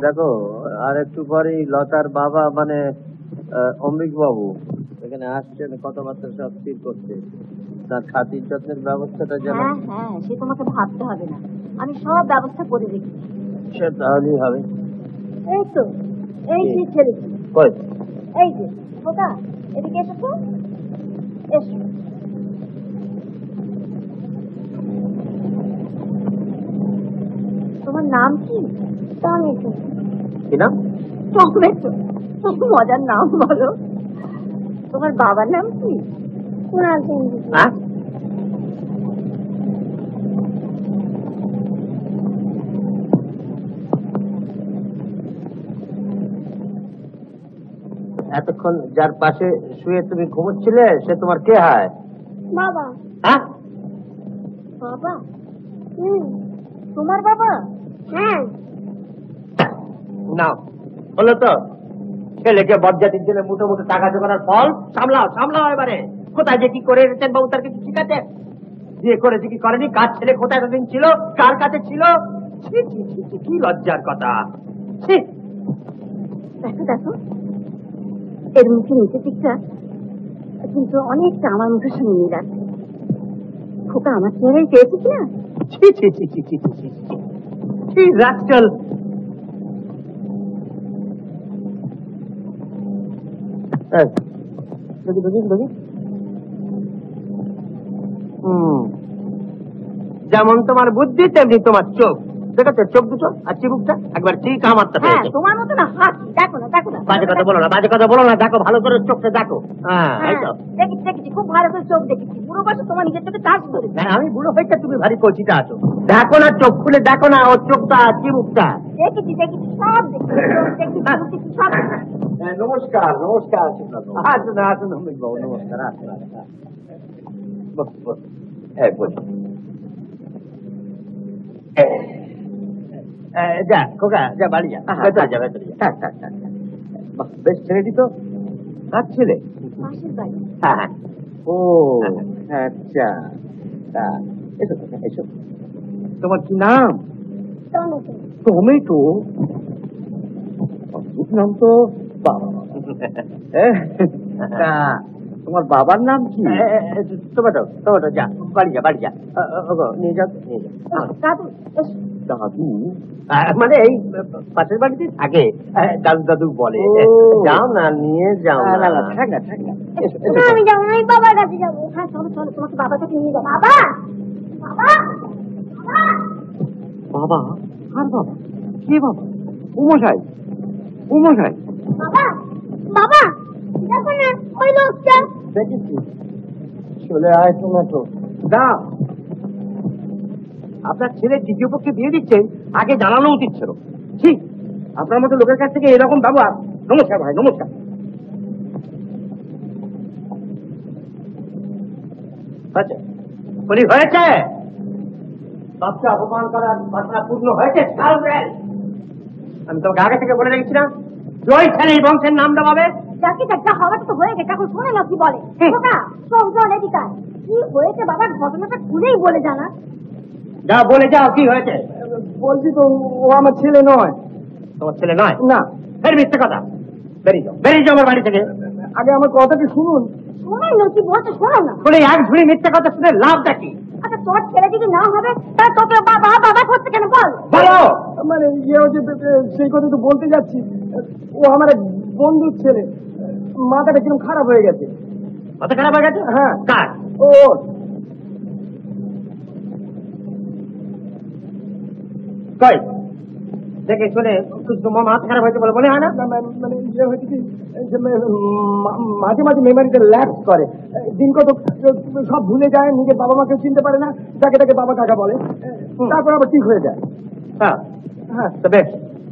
[SPEAKER 1] দেখো আর একটু পরেই লতার বাবা মানে অমৃত বাবু এখানে আসছেন, কথাবার্তা সব স্থির করতে। তার খাতির যত্নের ব্যবস্থাটা যেন।
[SPEAKER 4] হ্যাঁ হ্যাঁ, সে তোমাকে ভাবতে হবে না, আমি সব ব্যবস্থা করে রেখেছি।
[SPEAKER 1] সে তাহলেই হবে।
[SPEAKER 4] এই তো, এই যে ছেলেটি,
[SPEAKER 1] কই?
[SPEAKER 4] এই যে খোকা, এদিকে এসো তো, এসো। তোমার নাম কি? টমেটো।
[SPEAKER 1] কি নাম?
[SPEAKER 4] টমেটো, মজার নাম বলো। তোমার বাবার নাম কি? কুণাল সেন।
[SPEAKER 1] হ্যাঁ, এতক্ষণ যার পাশে শুয়ে তুমি ঘুমোচ্ছিলে সে তোমার কে হয়?
[SPEAKER 6] বাবা।
[SPEAKER 1] হ্যাঁ,
[SPEAKER 4] বাবা? তোমার বাবা?
[SPEAKER 6] হ্যাঁ।
[SPEAKER 1] নাও হলো তো। ছেলেকে বজ্জাতির জন্য মুঠো মুঠো টাকা জোগানোর ফল। সামলাও সামলাও এবারে। কোথায় যে কি করে এসেছেন বাবু, তার কিছু ঠিক আছে? বিয়ে করেছে কি করেনি, কার ছেলে কোথায় এতদিন ছিল, কার কাছে ছিল? ছি, ছি, ছি, ছি, কি লজ্জার কথা। ছি।
[SPEAKER 4] দেখো দেখো, এর মুখে নিচের দিকটা কিন্তু অনেকটা আমার মুখের সঙ্গে মিল আছে। খোকা আমার চেহারাই পেয়েছে কিনা?
[SPEAKER 1] ছি ছি ছি ছি ছি ছি ছি, কি রাস্কেল। দেখি দেখি দেখি। যেমন তোমার বুদ্ধি তেমনি তোমার চোখ। দেখেছো চোখ দুটো আর চিবুকটা একবার ঠিক আমার তো
[SPEAKER 4] হ্যাঁ, তোমার মতো না হাসি। দেখো না, দেখো না,
[SPEAKER 1] বাজে কথা বলো না, বাজে কথা বলো না। দেখো ভালো করে চোখটা দেখো। হ্যাঁ, এই তো।
[SPEAKER 4] দেখেছি দেখেছি, খুব ভালো করে চোখ দেখেছি। বুড়ো বয়সে তোমার নিজের চোখে চাষ করে।
[SPEAKER 1] না, আমি বুড়ো হয়েছে, তুমি ভারী কচিটা আছো। দেখো না, চোখ খুলে দেখো না ওর চোখটা চিবুকটা।
[SPEAKER 4] দেখেছি দেখেছি, সব দেখেছি, দেখেছি সব দেখেছি।
[SPEAKER 1] নমস্কার নমস্কার। আসুন আসুন অমিত বাবু, নমস্কার। আসুন আসুন। বস বস। হ্যাঁ বস। যা খোকা, যা বাড়ি যা, ভেতরে যা, ভেতরে যা। থাক থাক থাক। বাহ, বেশ ছেড়ে দিত। কার ছেলে?
[SPEAKER 4] পাশের বাড়ি।
[SPEAKER 1] হ্যাঁ হ্যাঁ। ও আচ্ছা, তা এসো খোকা, এসো। তোমার কি নাম?
[SPEAKER 6] টমেটো।
[SPEAKER 1] টমেটো? অদ্ভুত নাম তো। বাবা, তা তোমার বাবার নাম কি? টমেটো টমেটো, যা বাড়ি যা, বাড়ি যা। নিয়ে যাও নিয়ে যাও।
[SPEAKER 4] দাদু, এসো।
[SPEAKER 1] দাদু মানে এই পাশের বাড়িতে থাকে, দাদু দাদু বলে। যাও না, নিয়ে যাও। না না, থাক না থাক না। এসো, এসো।
[SPEAKER 6] না, আমি যাবো না, আমি বাবার কাছে যাবো।
[SPEAKER 4] হ্যাঁ চলো চলো, তোমাকে বাবার কাছে নিয়ে যাবো।
[SPEAKER 6] বাবা, বাবা, বাবা।
[SPEAKER 1] বাবা? আর বাবা? কে বাবা? উমশাই, উমশাই।
[SPEAKER 6] বাবা, বাবা, দেখো না ওই লোকটা।
[SPEAKER 1] দেখেছি, চলে আয় টমেটো। দাও। আপনার ছেলে দ্বিতীয় পক্ষে বিয়ে দিচ্ছেন, আগে জানানো উচিত ছিল। ঠিক, আপনার মতো লোকের কাছ থেকে এরকম ব্যবহার। নমস্কার ভাই, নমস্কার। আচ্ছা, বলি হয়েছে? বাচ্চা অপমান করার বাসনা পূর্ণ হয়েছে। আমি তোমাকে আগে থেকে বলে রেখেছিলাম, ওই ছেলে বংশের নাম দেওয়াবে।
[SPEAKER 4] যাকে যা হওয়ার তো হয়ে গেছে, এখন শোনে না কি বলে। খোকা, চল এদিকে। কি হয়েছে বাবা, ঘটনাটা খুলেই বলে জানা।
[SPEAKER 1] যা বলে যাও, কি হয়েছে?
[SPEAKER 3] বলছি তো, ও আমার ছেলে নয়।
[SPEAKER 1] তোমার ছেলে নয়?
[SPEAKER 3] না।
[SPEAKER 1] ফের মিথ্যে কথা। বেরিয়ে যাও, বেরিয়ে যাও আমার বাড়ি থেকে।
[SPEAKER 3] আগে আমার কথাটি শুনুন।
[SPEAKER 4] শোনাই না কি বলছে, শোনো না।
[SPEAKER 1] শুনে এক ঝুড়ি মিথ্যে কথা শুনে লাভটা কি?
[SPEAKER 4] আচ্ছা, তোর ছেলে যদি না হবে তাহলে তোকে বাবা বাবা করতে কেন বল?
[SPEAKER 1] বলো।
[SPEAKER 3] মানে ইয়ে হচ্ছে, সেই কথা তো বলতে যাচ্ছি। ও আমার এক বন্ধুর ছেলে। মাথাটা কিরকম খারাপ হয়ে গেছে।
[SPEAKER 1] মাথা খারাপ হয়ে গেছে?
[SPEAKER 3] হ্যাঁ।
[SPEAKER 1] কার?
[SPEAKER 3] ও
[SPEAKER 1] কই দেখে শুনে কিছু মাথা খারাপ হয়েছে বলে মনে হয় না?
[SPEAKER 3] মানে ইয়ে হয়েছে কি, যে মাঝে মাঝে মেমারিতে ল্যাপস করে। দিন কত সব ভুলে যায়, নিজের বাবা মাকে চিনতে পারে না, যাকে তাকে বাবা কাকা বলে। তারপর আবার ঠিক হয়ে যায়।
[SPEAKER 1] হ্যাঁ
[SPEAKER 3] হ্যাঁ,
[SPEAKER 1] তো বেশ,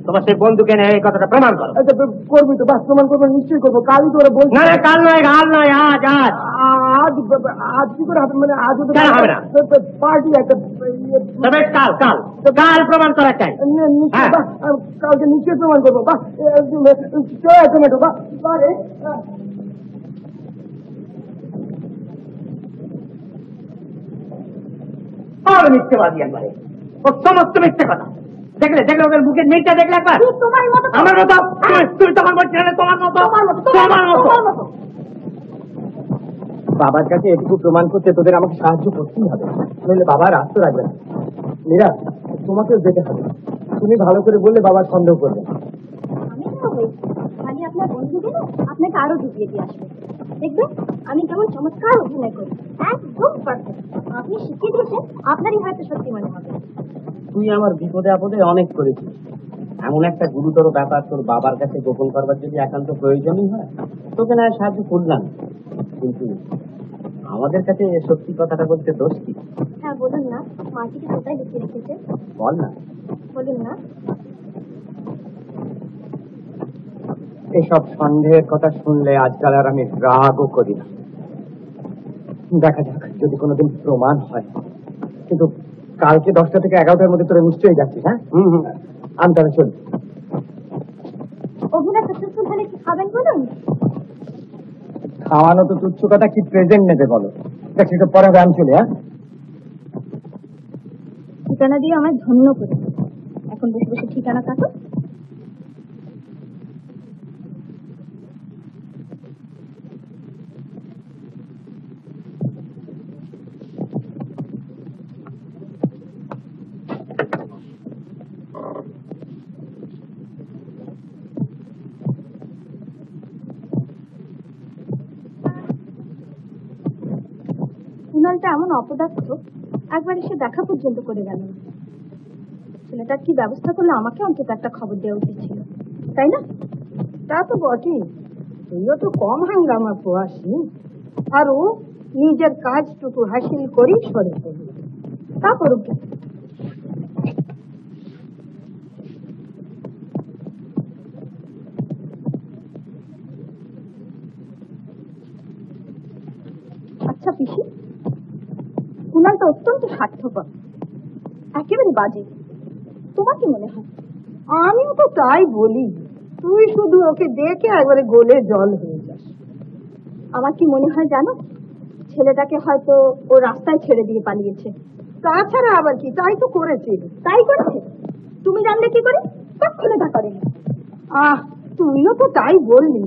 [SPEAKER 1] তোমার সেই বন্ধুকে নিয়ে এই কথাটা প্রমাণ করো।
[SPEAKER 3] আচ্ছা করবি তো, বাস প্রমাণ করবো, নিশ্চয়ই করবো। কালই তো ওরা বলছি।
[SPEAKER 1] না না, কাল নয়, কাল নয়, আজ আজ।
[SPEAKER 3] আজ আজ কি করে হবে? মানে আজ
[SPEAKER 1] কেন হবে না?
[SPEAKER 3] পার্টি একটা
[SPEAKER 1] তবে কাল কাল কাল প্রমাণ করা চাই।
[SPEAKER 3] নিশ্চয়, বাহ, কালকে নিশ্চয়ই প্রমাণ করবো। বাহ, টমেটো, বাহ, বারে।
[SPEAKER 1] আর মিথ্যেবাদী একবারে, ও সমস্ত মিথ্যে কথা।
[SPEAKER 2] দেখলে দেখলে ওদের বুকের নেকটা দেখলে একবার?
[SPEAKER 4] তোমার মতো
[SPEAKER 2] আমার মতো? তুই তোমার বলছি না, তোমার মতো? তোমার মতো? বাবার কাছে এটুকু প্রমাণ করতে তোদের আমাকে সাহায্য করতেই হবে, নইলে বাবা রাস্তা রাখবে না। মীরা, তোমাকেও যেতে হবে। তুমি ভালো করে বললে বাবা সন্দেহ করবে।
[SPEAKER 6] খালি আপনার বন্ধুদের আপনাকে আরো ঢুকিয়ে দিয়ে আসবে, দেখবেন আমি কেমন চমৎকার অভিনয় করি, একদম পারফেক্ট। আপনি শিখিয়ে দিয়েছেন, আপনারই হয়তো সত্যি মনে হবে।
[SPEAKER 2] তুই আমার বিপদে আপদে অনেক করেছিস, এমন একটা গুরুতর ব্যাপার তোর বাবার কাছে গোপন করবার যদি একান্ত প্রয়োজনই হয়, তোকে না সাহায্য করলাম, কিন্তু আমাদের কাছে সত্যি কথাটা বলতে দোষ কি?
[SPEAKER 6] হ্যাঁ বলুন না, মাটিকে কোথায় লুকিয়ে রেখেছে?
[SPEAKER 2] বল না।
[SPEAKER 6] বলুন না।
[SPEAKER 2] এসব সন্দেহের কথা শুনলে আজকাল আর আমি রাগও করি না। দেখা যাক যদি কোনোদিন প্রমাণ হয়, কিন্তু কালকে 10টা থেকে 11টার মধ্যে তোরা নিশ্চয়ই যাচ্ছিস। হ্যাঁ, আমি তাহলে চলি।
[SPEAKER 6] অভিনয় সাকসেসফুল হলে কি খাবেন বলুন?
[SPEAKER 2] খাওয়ানো তো তুচ্ছ কথা, কি প্রেজেন্ট নেবে বলো? দেখ সেটা পরে হবে, আমি চলি। হ্যাঁ,
[SPEAKER 6] ঠিকানা দিয়ে আমায় ধন্য করে, এখন বসে বসে ঠিকানা কাটো। কুণালটা এমন অপদার্থ, একবার এসে দেখা পর্যন্ত করে গেল না। ছেলেটার কি ব্যবস্থা করলে আমাকে অন্তত একটা খবর দেওয়া উচিত ছিল, তাই না?
[SPEAKER 4] তা তো বটেই, তুইও তো কম হাঙ্গামা পোয়াসনি, আর ও নিজের কাজটুকু হাসিল করি সরে পড়ি।
[SPEAKER 6] তা করুক। আচ্ছা পিসি, কুণালটা অত্যন্ত স্বার্থপর, একেবারে বাজে, তোমার কি মনে হয়?
[SPEAKER 4] আমিও তো তাই বলি, তুই শুধু ওকে দেখে একবারে গোলে জল হয়ে যাস।
[SPEAKER 6] আমার কি মনে হয় জানো, ছেলেটাকে হয়তো ও রাস্তায় ছেড়ে দিয়ে পালিয়েছে।
[SPEAKER 4] তাছাড়া আবার কি, তাই তো করেছে।
[SPEAKER 6] তাই করেছে? তুমি জানলে কি করে? কখনো তা করেনি।
[SPEAKER 4] তুইও তো তাই বললি।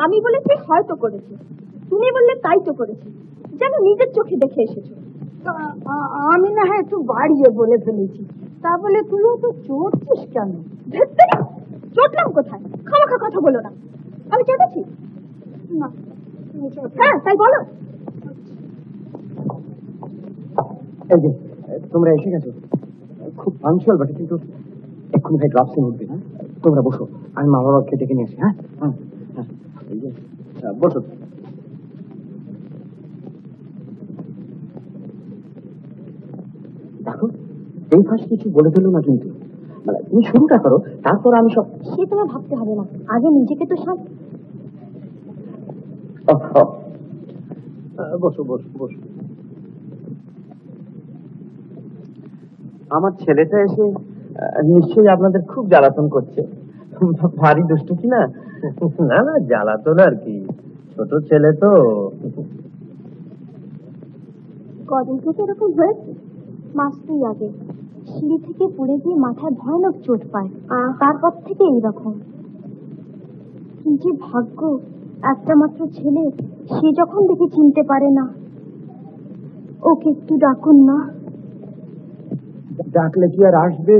[SPEAKER 6] আমি বলেছি হয়তো করেছে, তুমি বললে তাই তো করেছে, যেন নিজের চোখে দেখে এসেছো।
[SPEAKER 4] আমি না হয় একটু বাড়িয়ে বলে ফেলেছি, তা বলে তুইও তো চড়ছিস কেন?
[SPEAKER 6] চটলাম কোথায়? খামাখা কথা বলো না। আমি চেপেছি না? হ্যাঁ তাই বলো।
[SPEAKER 2] এই যে তোমরা এসে গেছো, খুব পাঞ্চুয়াল বটে, কিন্তু এক্ষুনি ভাই ড্রপসে উঠবে। হ্যাঁ, তোমরা বসো, আমি মা বাবাকে ডেকে নিয়ে আসি। হ্যাঁ হ্যাঁ হ্যাঁ, এই যে বসো। দেখো, এই ফাঁস কিছু বলে ফেলো না, কিন্তু মানে তুমি শুরুটা করো, তারপর আমি সব।
[SPEAKER 6] সে তোমার ভাবতে হবে না, আগে নিজেকে তো
[SPEAKER 2] বসো বসো বসো। আমার ছেলেটা এসে নিশ্চয়ই আপনাদের খুব জ্বালাতন করছে, ভারী দুষ্ট কি না? না না, জ্বালাতন আর কি, ছোট ছেলে তো।
[SPEAKER 6] কদিন থেকে এরকম হয়েছে। মাস 2 আগে সিঁড়ি থেকে পড়ে গিয়ে মাথায় ভয়ানক চোট পায়, তারপর থেকে এইরকম। কি যে ভাগ্য, একটা মাত্র ছেলে, সে যখন দেখে চিনতে পারে না। ওকে একটু ডাকুন না।
[SPEAKER 2] ডাকলে কি আর আসবে?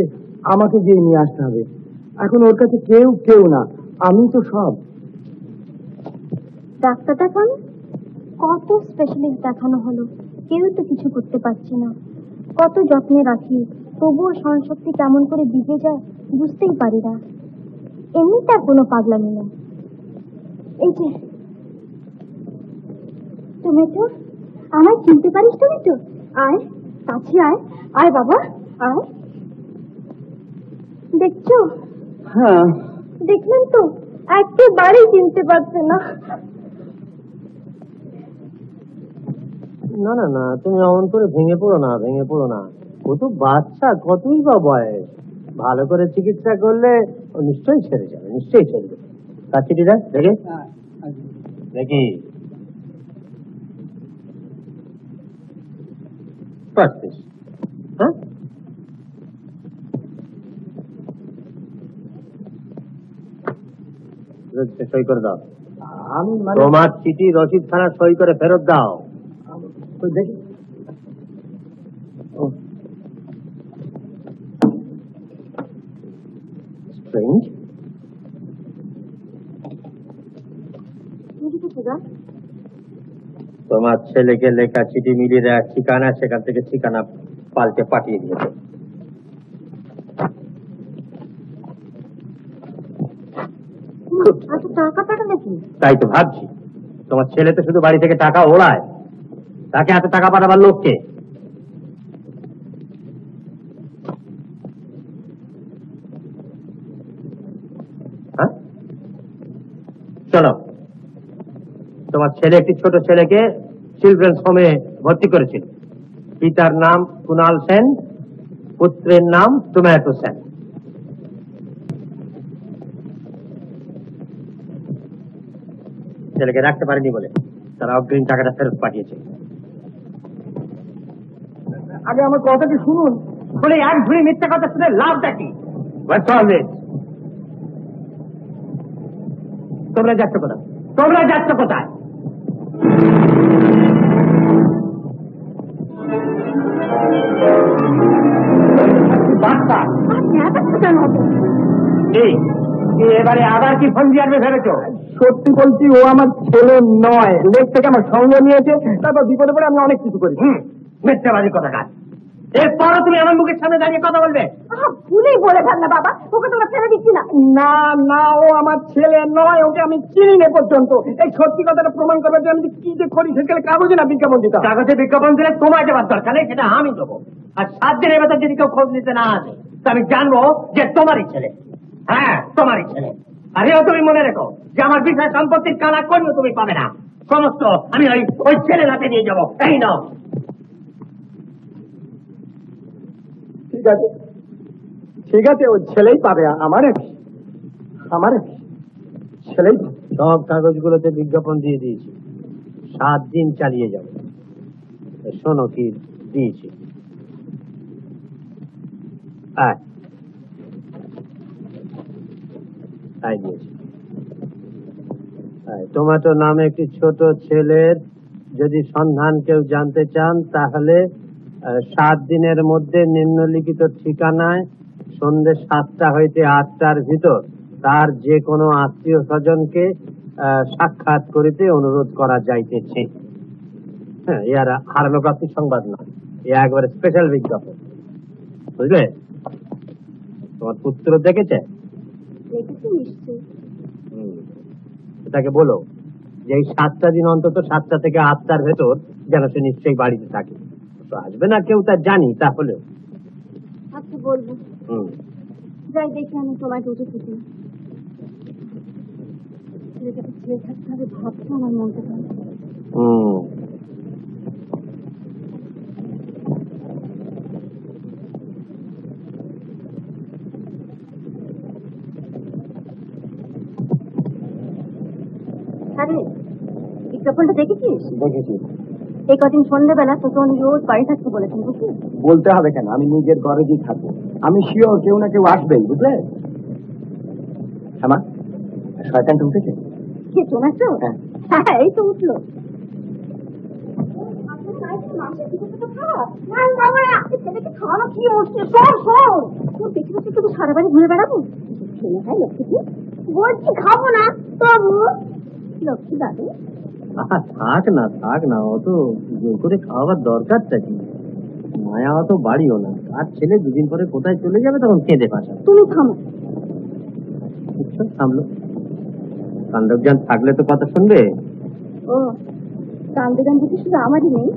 [SPEAKER 2] আমাকে গিয়ে নিয়ে আসতে হবে। এখন ওর কাছে কেউ না, আমি তো সব।
[SPEAKER 6] ডাক্তার দেখান, কত স্পেশালিস্ট দেখানো হলো, কেউ তো কিছু করতে পারছি না। কত যত্নে রাখি, তবুও স্মরণশক্তি কেমন করে দিতে যায় বুঝতেই পারি না। এমনি তার কোনো পাগলামি নেই। এই যে টমেটো, আমায় চিনতে পারিস টমেটো? আয় কাছে, আয় আয় বাবা আয়। দেখছো?
[SPEAKER 2] হ্যাঁ
[SPEAKER 6] দেখলেন তো, একেবারেই চিনতে পারছে না।
[SPEAKER 1] না না না, তুমি অমন করে ভেঙে পড়ো না, ও তো বাচ্চা, কতই বা বয়স। ভালো করে চিকিৎসা করলে ও নিশ্চয়ই ছেড়ে যাবে। কাচিটিরা দেখে দেখি পারছিস? হ্যাঁ, সই করে দাও।
[SPEAKER 2] আমি মানে
[SPEAKER 1] তোমার চিঠি রসিদ খানা সই করে ফেরত দাও।
[SPEAKER 2] কই দেখি। স্ট্রেঞ্জ।
[SPEAKER 1] তোমার ছেলেকে লেখা চিঠি মিলিয়ে দেওয়ার ঠিকানা, সেখান থেকে ঠিকানা পাল্টে পাঠিয়ে দিয়েছে।
[SPEAKER 6] টাকা পাঠালেছি?
[SPEAKER 1] তাই তো ভাবছি, তোমার ছেলে তো শুধু বাড়ি থেকে টাকা ওড়ায়, তাকে এত টাকা পাঠাবার লোককে? হ্যাঁ, শোনো, তোমার ছেলে একটি ছোট ছেলেকে চিলড্রেন্স হোমে ভর্তি করেছিল। পিতার নাম কুণাল সেন, পুত্রের নাম টমেটো সেন। ছেলেকে রাখতে পারেনি বলে তারা অগ্রিম টাকাটা ফেরত পাঠিয়েছে।
[SPEAKER 2] আগে আমার কথাটি শুনুন।
[SPEAKER 1] বলে এক ঝুড়ি মিথ্যা কথা শুনে লাভটা কি? তোমরা যাচ্ছ কোথায়? তোমরা যাচ্ছ কোথায়? এবারে আবার কি ফোন দিয়ে আসবে ভেবেছো?
[SPEAKER 2] সত্যি বলছি, ও আমার ছেলে নয়। লেক থেকে আমার সঙ্গ নিয়েছে, তারপর বিপদে পড়ে আমি অনেক কিছু করি।
[SPEAKER 1] মিথ্যাবাদী কথা কাজ। এরপরও তুমি আমার মুখের সামনে দাঁড়িয়ে কথা বলবে?
[SPEAKER 4] ভুলেই বলে ফেল না বাবা, ওকে তোমার ছেড়ে দিচ্ছি না।
[SPEAKER 2] না না, ও আমার ছেলে নয়, ওকে আমি চিনি না পর্যন্ত। এই সত্যি কথাটা প্রমাণ করবার জন্য আমি কি যে করি, সেখানে কাগজে না বিজ্ঞাপন দিতাম।
[SPEAKER 1] কাগজে বিজ্ঞাপন দিলে তোমার যাবার দরকার নেই, সেটা আমি দেবো। আর 7 দিনের ভেতর যদি কেউ খোঁজ নিতে না আসে, তো আমি জানবো যে তোমারই ছেলে। হ্যাঁ, তোমারই ছেলে। আর এও তুমি মনে রেখো যে আমার বিষয় সম্পত্তির কানা করিও তুমি পাবে না। সমস্ত আমি ওই ছেলের হাতে দিয়ে যাবো। এই নাও।
[SPEAKER 2] ঠিক আছে, ঠিক আছে, ওই ছেলেই পাবে। আমার ছেলেই পাবে।
[SPEAKER 1] সব কাগজগুলোতে বিজ্ঞাপন দিয়ে দিয়েছি, 7 দিন চালিয়ে যাবে। শোনো কি দিয়েছি। দিয়েছি। টমেটো নামে একটি ছোট ছেলের যদি সন্ধান কেউ জানতে চান, তাহলে 7 দিনের মধ্যে নিম্নলিখিত ঠিকানায় সন্ধ্যে 7টা হইতে 8টার ভিতর তার যে কোনো আত্মীয় স্বজনকে সাক্ষাৎ করিতে অনুরোধ করা যাইতেছে। হ্যাঁ, ইয়ার হারানো প্রাপ্তির সংবাদ না, এ একবারে স্পেশাল বিজ্ঞাপন, বুঝলে? তোমার পুত্র দেখেছে? তাকে বলো যে এই 7টা দিন অন্তত 7টা থেকে 8টার ভেতর যেন সে নিশ্চয়ই বাড়িতে থাকে। আসবে না কেউ, তা জানি, তাহলে
[SPEAKER 6] আচ্ছা বলবো। যাই দেখি আমি তোমায় দুটো ছুটি। ছেলেটাকে ছেলে থাকতে হবে ভাবতে আমার মনটা ভালো। আরে বিজ্ঞাপনটা দেখেছিস?
[SPEAKER 2] দেখেছি।
[SPEAKER 6] এই কদিন সন্ধ্যেবেলা তোকে উনি রোজ বাড়ি থাকতে বলেছেন, বুঝলি?
[SPEAKER 2] বলতে হবে কেন, আমি নিজের ঘরেই থাকবো। আমি শিওর কেউ না কেউ আসবেই, বুঝলে? হ্যাঁ, শয়তানটা উঠেছে।
[SPEAKER 6] কে, টমেটো? হ্যাঁ, এই তো উঠলো। খাওয়ানো কি হচ্ছে? তোর পেছনে শুধু সারা বাড়ি ঘুরে বেড়াবো? ছেলে হয় লক্ষ্মী, বলছি খাবো না তবু। লক্ষ্মী দাদু,
[SPEAKER 1] থাক না, অত জোর করে খাওয়াবার দরকারটা কি? মায়া অত বাড়িও না, আর ছেলে 2 দিন পরে কোথায় চলে যাবে, তখন কেঁদে পাশা।
[SPEAKER 6] তুমি থামো।
[SPEAKER 1] থামলো। কাণ্ডজ্ঞান থাকলে তো কথা শুনবে।
[SPEAKER 6] ও, কাণ্ডজ্ঞান যদি শুধু আমারই নেই।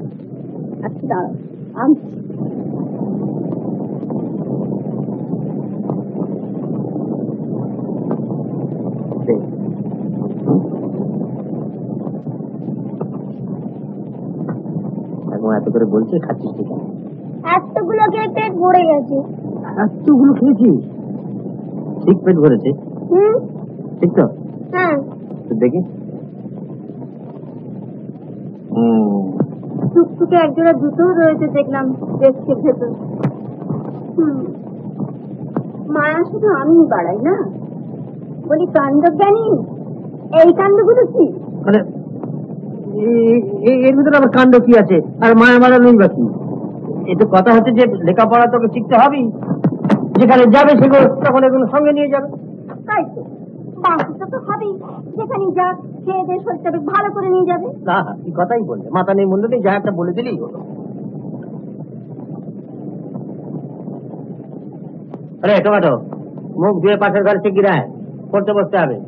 [SPEAKER 6] আচ্ছা দাঁড়াও, আনছি।
[SPEAKER 1] এত করে বলছে, খাচ্ছিস ঠিক?
[SPEAKER 6] এতগুলো খেয়ে পেট ভরে গেছে।
[SPEAKER 1] এতগুলো খেয়েছিস? ঠিক পেট ভরেছে? ঠিক তো?
[SPEAKER 6] হ্যাঁ।
[SPEAKER 1] দেখি।
[SPEAKER 6] টুকটুকে একজোড়া জুতো রয়েছে দেখলাম ডেস্কের ভেতর। মায়া শুধু আমি বাড়াই না, বলি কাণ্ডজ্ঞানী
[SPEAKER 4] এই কাণ্ডগুলো কি?
[SPEAKER 3] মানে এর ভিতরে আবার কাণ্ড কি আছে? আর মায়া মারা নেই বা কি? এটা কথা হচ্ছে যে লেখাপড়া তোকে শিখতে হবেই, যেখানে যাবে সেগুলো তখন এগুলো সঙ্গে নিয়ে যাবে।
[SPEAKER 4] তাই তো, বাঁচতে তো হবেই, যেখানে যা খেয়ে দিয়ে শরীরটাকে ভালো করে নিয়ে যাবে।
[SPEAKER 3] না, কি কথাই বললে, মাথা নেই মূল্য নেই, যা একটা বলে দিলেই হলো। আরে টমেটো, মুখ ধুয়ে পাশের ঘরে শিগগিরায় পড়তে বসতে হবে।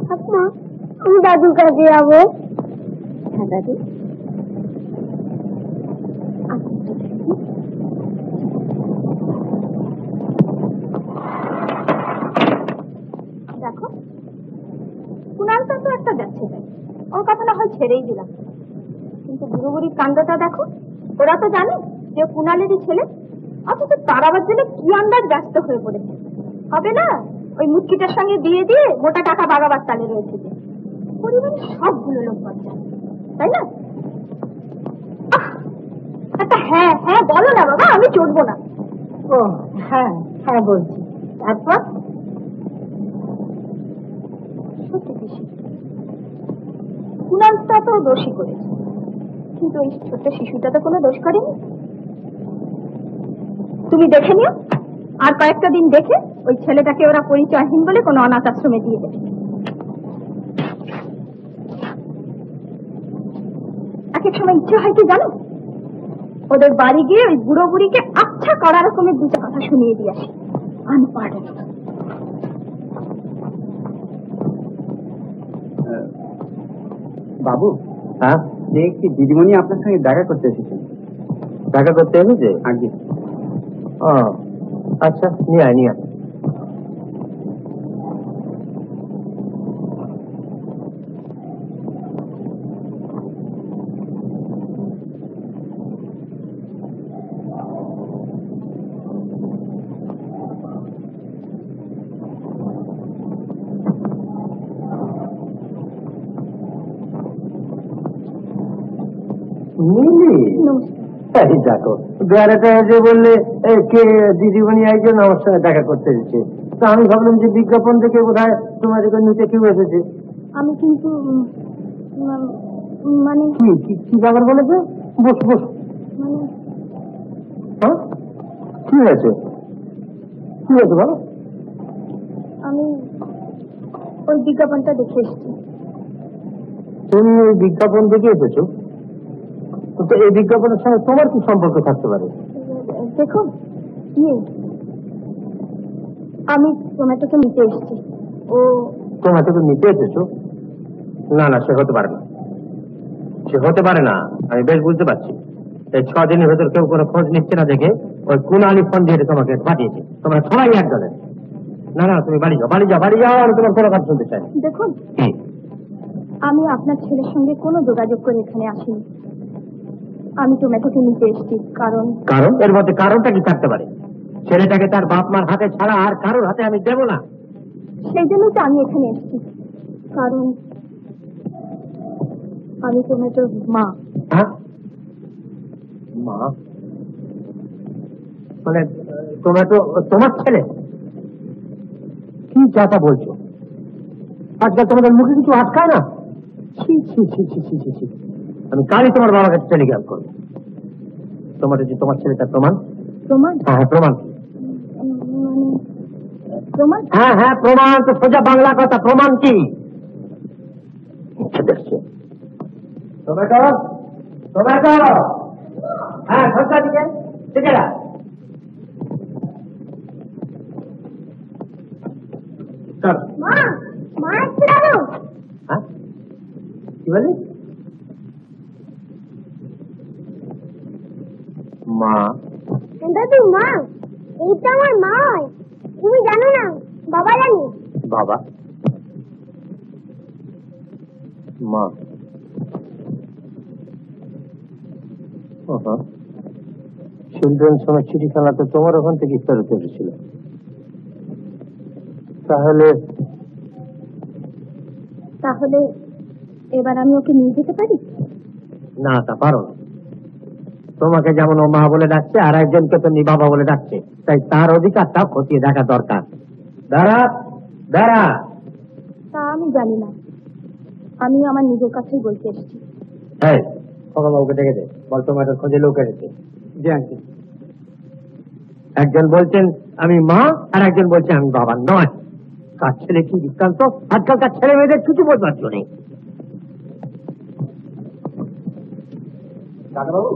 [SPEAKER 6] ঠাকুমা, আমি দাদুর কাছে যাবো।
[SPEAKER 4] হ্যাঁ দাদু, দেখো কুণালটা তো একটা যাচ্ছে, ওর কথা না হয় ছেড়েই দিলাম, কিন্তু বুড়ো বুড়ির কাণ্ডটা দেখো। ওরা তো জানে যে কুণালেরই ছেলে, অথচ তার আবার জন্য কি আন্দাজ ব্যস্ত হয়ে পড়েছে। হবে না ওই মুটকিটার সঙ্গে বিয়ে দিয়ে মোটা টাকা বাগাবার তালে রয়েছে, যে পরিবারের সবগুলো লোক বাচ্চা, তাই না? একটা হ্যাঁ হ্যাঁ বলো না বাবা, আমি চড়বো না। ও হ্যাঁ হ্যাঁ বলছি, তারপর কুণালটা তো দোষী করেছে, কিন্তু ওই ছোট্ট শিশুটা তো কোনো দোষ করেনি। তুমি দেখে নিও, আর কয়েকটা দিন দেখে ওই ছেলেটাকে ওরা পরিচয়হীন বলে কোনো অনাথ আশ্রমে দিয়ে দেবে। এক এক সময় ইচ্ছে হয় কি জানো, ওদের বাড়ি গিয়ে ওই বুড়ো বুড়িকে আচ্ছা কড়া রকমের দুটো কথা শুনিয়ে দিয়ে আসি। আনপার্ডনেবল।
[SPEAKER 1] বাবু, হ্যাঁ, দেখছি দিদিমণি আপনার সঙ্গে দেখা করতে এসেছেন। দেখা করতে এসেছে আগে? ও আচ্ছা, নিয়ে আয় নিয়ে আয়। মিলি, দেখো বেড়াতে এসে বললে কে দিদিমণি একজন আমার সঙ্গে দেখা করতে এসেছে। তো আমি ভাবলাম যে বিজ্ঞাপন দেখে বোধহয় তোমার নিতে কেউ এসেছে।
[SPEAKER 6] আমি কিন্তু মানে
[SPEAKER 1] কি ব্যাপার বলেছে? বস বস।
[SPEAKER 6] মানে
[SPEAKER 1] হ্যাঁ, কি হয়েছে? কি হয়েছে বলো?
[SPEAKER 6] আমি ওই বিজ্ঞাপনটা দেখে এসেছি।
[SPEAKER 1] তুমি ওই বিজ্ঞাপন দেখে এসেছো? তো এই বিজ্ঞাপনের সঙ্গে তোমার কি সম্পর্ক থাকতে পারে?
[SPEAKER 6] দেখো, আমি টমেটোকে নিতে এসেছি। ও
[SPEAKER 1] টমেটোকে নিতে এসেছো? না না, সে হতে পারে না, সে হতে পারে না। আমি বেশ বুঝতে পারছি। এই 6 দিনের ভেতর কেউ কোনো খোঁজ নিচ্ছে না দেখে ওই কুণালি ফোন দিয়ে তোমাকে পাঠিয়েছে। তোমরা সবাই এক দলের। না না, তুমি বাড়ি যাও, বাড়ি যাও, বাড়ি যাও। আমি তোমার কোনো কাজ শুনতে চাই না।
[SPEAKER 6] দেখুন, আমি আপনার ছেলের সঙ্গে কোনো যোগাযোগ করে এখানে আসিনি। আমি টমেটোকে নিতে এসেছি কারণ
[SPEAKER 1] এর মধ্যে কারণটা কি থাকতে পারে? ছেলেটাকে তার বাপ মার হাতে ছাড়া আর কারোর হাতে আমি দেবো না।
[SPEAKER 6] সেই জন্যই তো আমি এখানে এসেছি, কারণ আমি টমেটোর মা।
[SPEAKER 1] হ্যাঁ, মা মানে টমেটো তোমার ছেলে? কি যাতা বলছো? আজকাল তোমাদের মুখে কিছু আটকায় না? ছি ছি ছি ছি ছি ছি ছি। আমি কালই তোমার বাবার কাছে টেলিগ্রাম করবো। তোমার যে তোমার ছেলে তার প্রমাণ?
[SPEAKER 6] প্রমাণ?
[SPEAKER 1] হ্যাঁ, প্রমাণ।
[SPEAKER 6] মানে প্রমাণ?
[SPEAKER 1] হ্যাঁ হ্যাঁ, প্রমাণ তো সোজা বাংলা কথা। প্রমাণ কি? ইচ্ছে দেখছে। টমেটো, টমেটো, হ্যাঁ সরকার দিকে দিকে না। চল।
[SPEAKER 6] মা, মা একটু দাঁড়াও।
[SPEAKER 1] হ্যাঁ, কি বললি? মা?
[SPEAKER 6] দাদু, মা, এইটা আমার মা হয়। তুমি জানো না? বাবা জানি।
[SPEAKER 1] বাবা? মা? চিলড্রেন সময় চিঠিখানাতে তোমার ওখান থেকে ফেরত এসেছিল। তাহলে
[SPEAKER 6] তাহলে এবার আমি ওকে নিয়ে যেতে পারি?
[SPEAKER 2] না, তা পারো না। তোমাকে যেমন ও মা বলে ডাকছে, আর একজনকে তুমি বাবা বলে ডাকছে, তাই তার অধিকারটা খতিয়ে দেখা দরকার। দাঁড়া দাঁড়া।
[SPEAKER 6] তা আমি জানি না, আমি আমার নিজের কাছেই বলতে এসেছি।
[SPEAKER 2] এই খোকাবাবুকে ডেকে দে, বল টমেটোর খোঁজে লোক এসেছে।
[SPEAKER 3] জি আঙ্কেল।
[SPEAKER 2] একজন বলছেন আমি মা, আর একজন বলছে আমি বাবা নয়। কার ছেলে কি বৃত্তান্ত, আজকালকার ছেলে মেয়েদের কিছু বলবার জন্য নেই।
[SPEAKER 3] দাদাবাবু,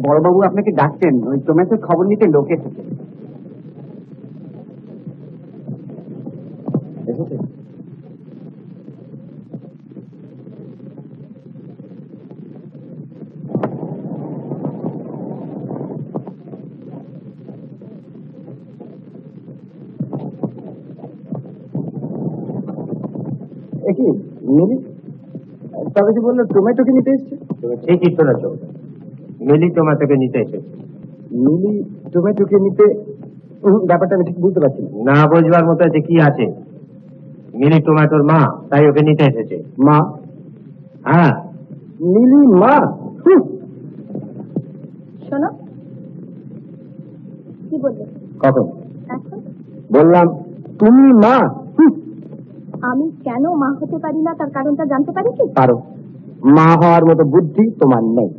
[SPEAKER 3] বড়বাবু আপনাকে ডাকছেন, ওই টমেটোর খবর নিতে লোক এসেছে।
[SPEAKER 2] এসেছে?
[SPEAKER 3] কি মিলি, তবে যে বললো টমেটোকে নিতে এসছে?
[SPEAKER 2] তুমি ঠিকই শুনেছ, মিলি টমেটোকে নিতে এসেছে।
[SPEAKER 3] মিলি টমেটোকে নিতে, ব্যাপারটা আমি ঠিক বুঝতে পারছি না।
[SPEAKER 2] না বুঝবার মতো যে কি আছে, মিলি টমেটোর মা, তাই ওকে নিতে এসেছে।
[SPEAKER 3] মা?
[SPEAKER 2] হ্যাঁ।
[SPEAKER 3] মিলি মা?
[SPEAKER 6] শোনো, কি বললে
[SPEAKER 3] কখন?
[SPEAKER 6] এখন?
[SPEAKER 3] বললাম তুমি মা।
[SPEAKER 6] আমি কেন মা হতে পারি না তার কারণটা জানতে পারি কি?
[SPEAKER 3] পারো। মা হওয়ার মতো বুদ্ধি তোমার নেই।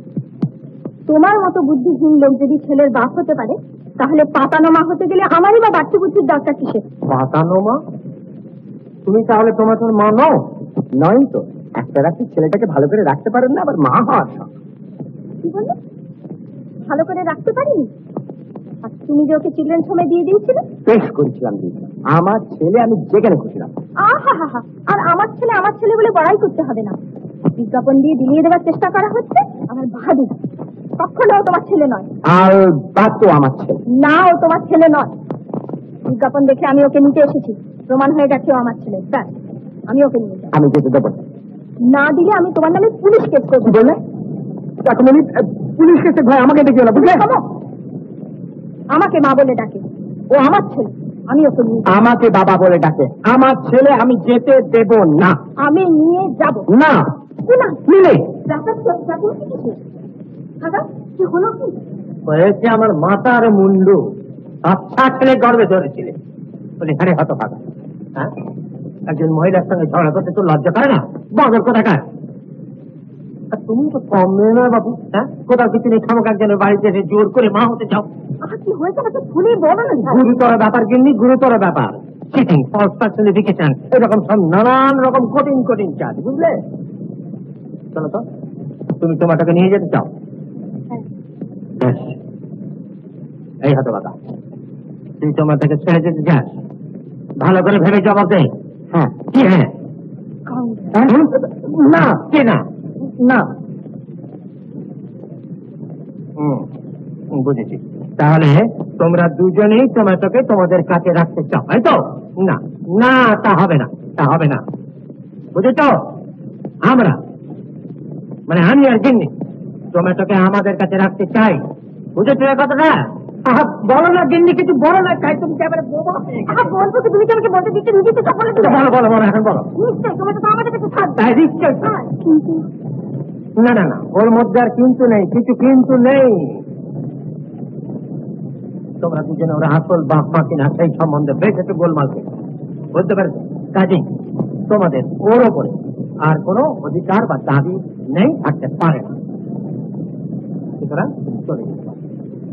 [SPEAKER 6] তোমার মতো বুদ্ধিহীন লোক যদি ছেলের বাপ হতে পারে, তাহলে পাতানো মা হতে গেলে আমারই বা বাড়তি বুদ্ধির দরকার কিসের?
[SPEAKER 2] পাতানো মা? তুমি তাহলে টমেটোর মা নও?
[SPEAKER 3] নয় তো, একটা রাত্রি ছেলেটাকে ভালো করে রাখতে পারেন না, আবার মা হওয়ার শখ।
[SPEAKER 6] কি বললে? ভালো করে রাখতে পারিনি? আর তুমি যে ওকে চিলড্রেন হোমে দিয়ে দিয়েছিলে?
[SPEAKER 3] বেশ করেছিলাম দিদি, আমার ছেলে আমি যেখানে খুশিলাম।
[SPEAKER 6] আহা হা হা, আর আমার ছেলে বলে বড়াই করতে হবে না। বিজ্ঞাপন দিয়ে দিলিয়ে দেওয়ার চেষ্টা করা হচ্ছে। আমার বাহাদুর কখনো তোমার ছেলে নয়।
[SPEAKER 3] আর বাদ তো আমার ছেলে
[SPEAKER 6] না, ও তোমার ছেলে নয়। বিজ্ঞাপন দেখে আমি ওকে নিতে এসেছি, প্রমাণ হয়ে গেছে ও আমার ছেলে। ব্যাস, আমি ওকে নিয়ে যাই।
[SPEAKER 3] আমি যেতে দেবো
[SPEAKER 6] না দিলে আমি তোমার নামে পুলিশ কেস করবো।
[SPEAKER 3] বললে পুলিশ কেসে ভয় আমাকে ডেকে এলো, বুঝলে?
[SPEAKER 6] আমাকে মা বলে ডাকে, ও আমার ছেলে, আমি ওকে নিয়ে যাবো।
[SPEAKER 3] আমাকে বাবা বলে ডাকে, আমার ছেলে আমি যেতে দেব না।
[SPEAKER 6] আমি নিয়ে যাব
[SPEAKER 3] না।
[SPEAKER 6] না
[SPEAKER 3] মিলে
[SPEAKER 6] কি হলো? কি
[SPEAKER 2] হয়েছে আমার মাথার মুন্ডু। আচ্ছা ছেলে গর্বে ধরেছিলে বলে, হ্যাঁ হত ভাগা। হ্যাঁ, একজন মহিলার সঙ্গে ঝগড়া করতে তো লজ্জা করে না? বাজার কোথাকার? তুমি তো কম মেয়ে নয় বাবু। হ্যাঁ, কোথাও কিছু নেই, খামক একজনের বাড়িতে এসে জোর করে মা হতে চাও।
[SPEAKER 6] কি হয়েছে নাকি খুলে বলো না।
[SPEAKER 2] গুরুতর ব্যাপার, কিন্তু গুরুতর ব্যাপার। চিটিং, ফলস পার্সনিফিকেশন, এরকম সব নানান রকম কঠিন কঠিন চাল, বুঝলে? চলো তো, তুমি তোমাটাকে নিয়ে যেতে চাও? বেশ, এই হতো বাবা, তুই তোমার থেকে ছেড়ে যেতে চাস? ভালো করে ভেবে জবাব দে। হ্যাঁ কি? হ্যাঁ না কে? না না। বুঝেছি। তাহলে তোমরা দুজনেই টমেটোকে তোমাদের কাছে রাখতে চাও, তাই তো? না না, তা হবে না, তা হবে না, বুঝেছ? আমরা মানে আমি আর জিন্নি টমেটোকে আমাদের কাছে রাখতে চাই, বুঝেছো এই কথাটা? বলো না গিন্নি, কিছু বলো না। তাই তুমি একেবারে বলবো কি? তুমি কি আমাকে বলতে দিচ্ছ? নিজে তো বলে দিলে। বলো বলো বলো, এখন বলো। নিশ্চয় টমেটো তো আমাদের কাছে থাকবে। নিশ্চয়। কিন্তু না না না, ওর মধ্যে আর কিন্তু নেই, কিছু কিন্তু নেই। তোমরা দুজনে ওরা আসল বাপ মা কিনা সেই সম্বন্ধে বেশ একটু গোলমাল করো, বুঝতে পারছো? কাজেই তোমাদের ওর ওপরে আর কোনো অধিকার বা দাবি নেই, থাকতে পারে না। সুতরাং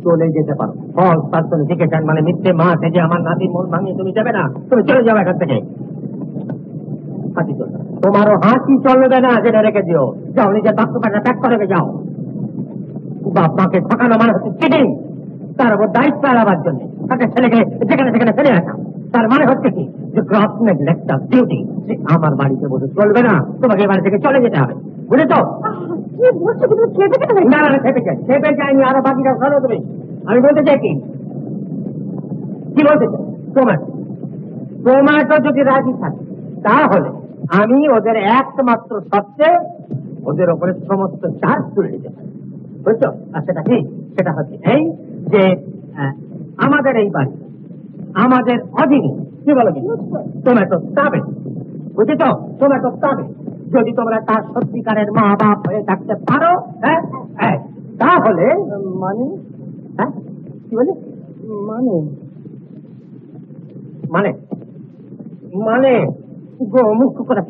[SPEAKER 2] চলে যেতে পারো। ফলস পার্সনিফিকেশন মানে মিথ্যে মা থেকে আমার নাতির মন ভাঙিয়ে তুমি যাবে না, তুমি চলে যাবে এখান থেকে। হাসি চলবে, তোমারও হাসি চলবে না, যেটা রেখে দিও। যাও, নিজের বাক্যটা ত্যাগ করে যাও। বাপ মাকে ঠকানো মানে হচ্ছে চিটিং, তার উপর দায়িত্ব এড়াবার জন্য একটা ছেলেকে যেখানে সেখানে ফেলে আসা। তার মানে হচ্ছে কি, যে গ্রস নেগলেক্ট অফ ডিউটি। আমার বাড়িতে বসে চলবে না, তোমাকে বাড়ি থেকে চলে যেতে হবে, বুঝেছো? না না, খেপে যায়নি, আরো বাকিটা শোনো তুমি। আমি বলতে চাই কি বলতে চাই, টমেটো যদি রাজি থাকে, তাহলে আমি ওদের একমাত্র সত্ত্বে ওদের ওপরে সমস্ত চার্জ তুলে দিতে পারি, বুঝছো? আর সেটা কি? সেটা হচ্ছে এই যে আমাদের এই বাড়ি আমাদের অধীনে, কি বলো কি, টমেটো পাবে। বুঝেছো? তোমরা তো তবে যদি তোমরা তার সত্যিকারের মা বাপ হয়ে থাকতে পারো, হ্যাঁ, তাহলে মানে, হ্যাঁ, কি বলে, মানে মানে মানে গো মুখ করে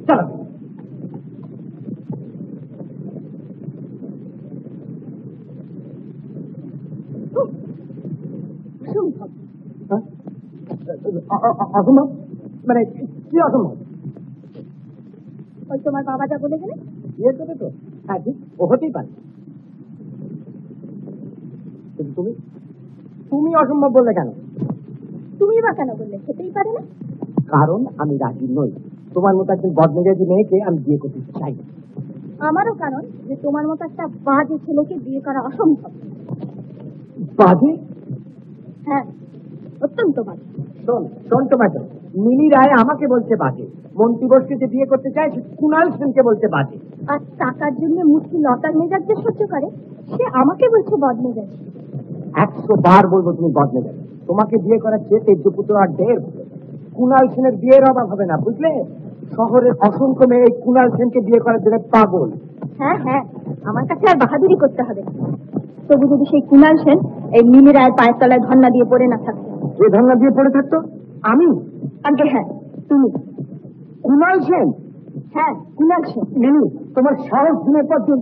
[SPEAKER 2] চলো। অসম্ভব মানে কি অসম্ভব?
[SPEAKER 6] ওই তোমার বাবা যা বলে গেলে
[SPEAKER 2] বিয়ে করে তো, হ্যাঁ ঠিক, ও হতেই পারে। কিন্তু তুমি তুমি অসম্ভব বললে কেন?
[SPEAKER 6] তুমি বা কেন বললে হতেই পারে না?
[SPEAKER 2] কারণ আমি রাজি নই। তোমার মতো একজন বদমেজাজি মেয়েকে আমি বিয়ে করতে চাই।
[SPEAKER 6] আমারও কারণ যে তোমার মতো একটা বাজে ছেলেকে বিয়ে করা অসম্ভব।
[SPEAKER 2] বাজে?
[SPEAKER 6] হ্যাঁ, অত্যন্ত বাজে।
[SPEAKER 2] শোন শোন টমেটো, মিনি রায় আমাকে বলছে বাজে, মন্ত্রী বসকে যে বিয়ে করতে চায় সে কুণাল সেনকে বলছে বাজে।
[SPEAKER 6] আর টাকার জন্য মুখী লতার মেজাজ যে সহ্য করে সে আমাকে বলছে বদমেজাজ।
[SPEAKER 2] 100 বার বলবো তুমি বদমেজাজি। তোমাকে বিয়ে করার চেয়ে তেজপুত্র আর ঢের। কুণাল সেনের বিয়ের অভাব হবে না, বুঝলে? শহরের অসংখ্য মেয়ে এই কুণাল সেনকে বিয়ে করার জন্য পাগল।
[SPEAKER 6] হ্যাঁ হ্যাঁ, আমার কাছে আর বাহাদুরি করতে হবে না। তবু যদি সেই কুণাল সেন এই মিনি রায়ের পায়ের তলায় ধর্ণা দিয়ে পড়ে না থাকতো।
[SPEAKER 2] যে ধর্ণা দিয়ে পড়ে থাকতো? আমি?
[SPEAKER 6] আগে হ্যাঁ, তুমি।
[SPEAKER 2] কুণাল সেন?
[SPEAKER 6] হ্যাঁ, কুণাল সেন।
[SPEAKER 2] মিনি, তোমার সাহস দিনের পর দিন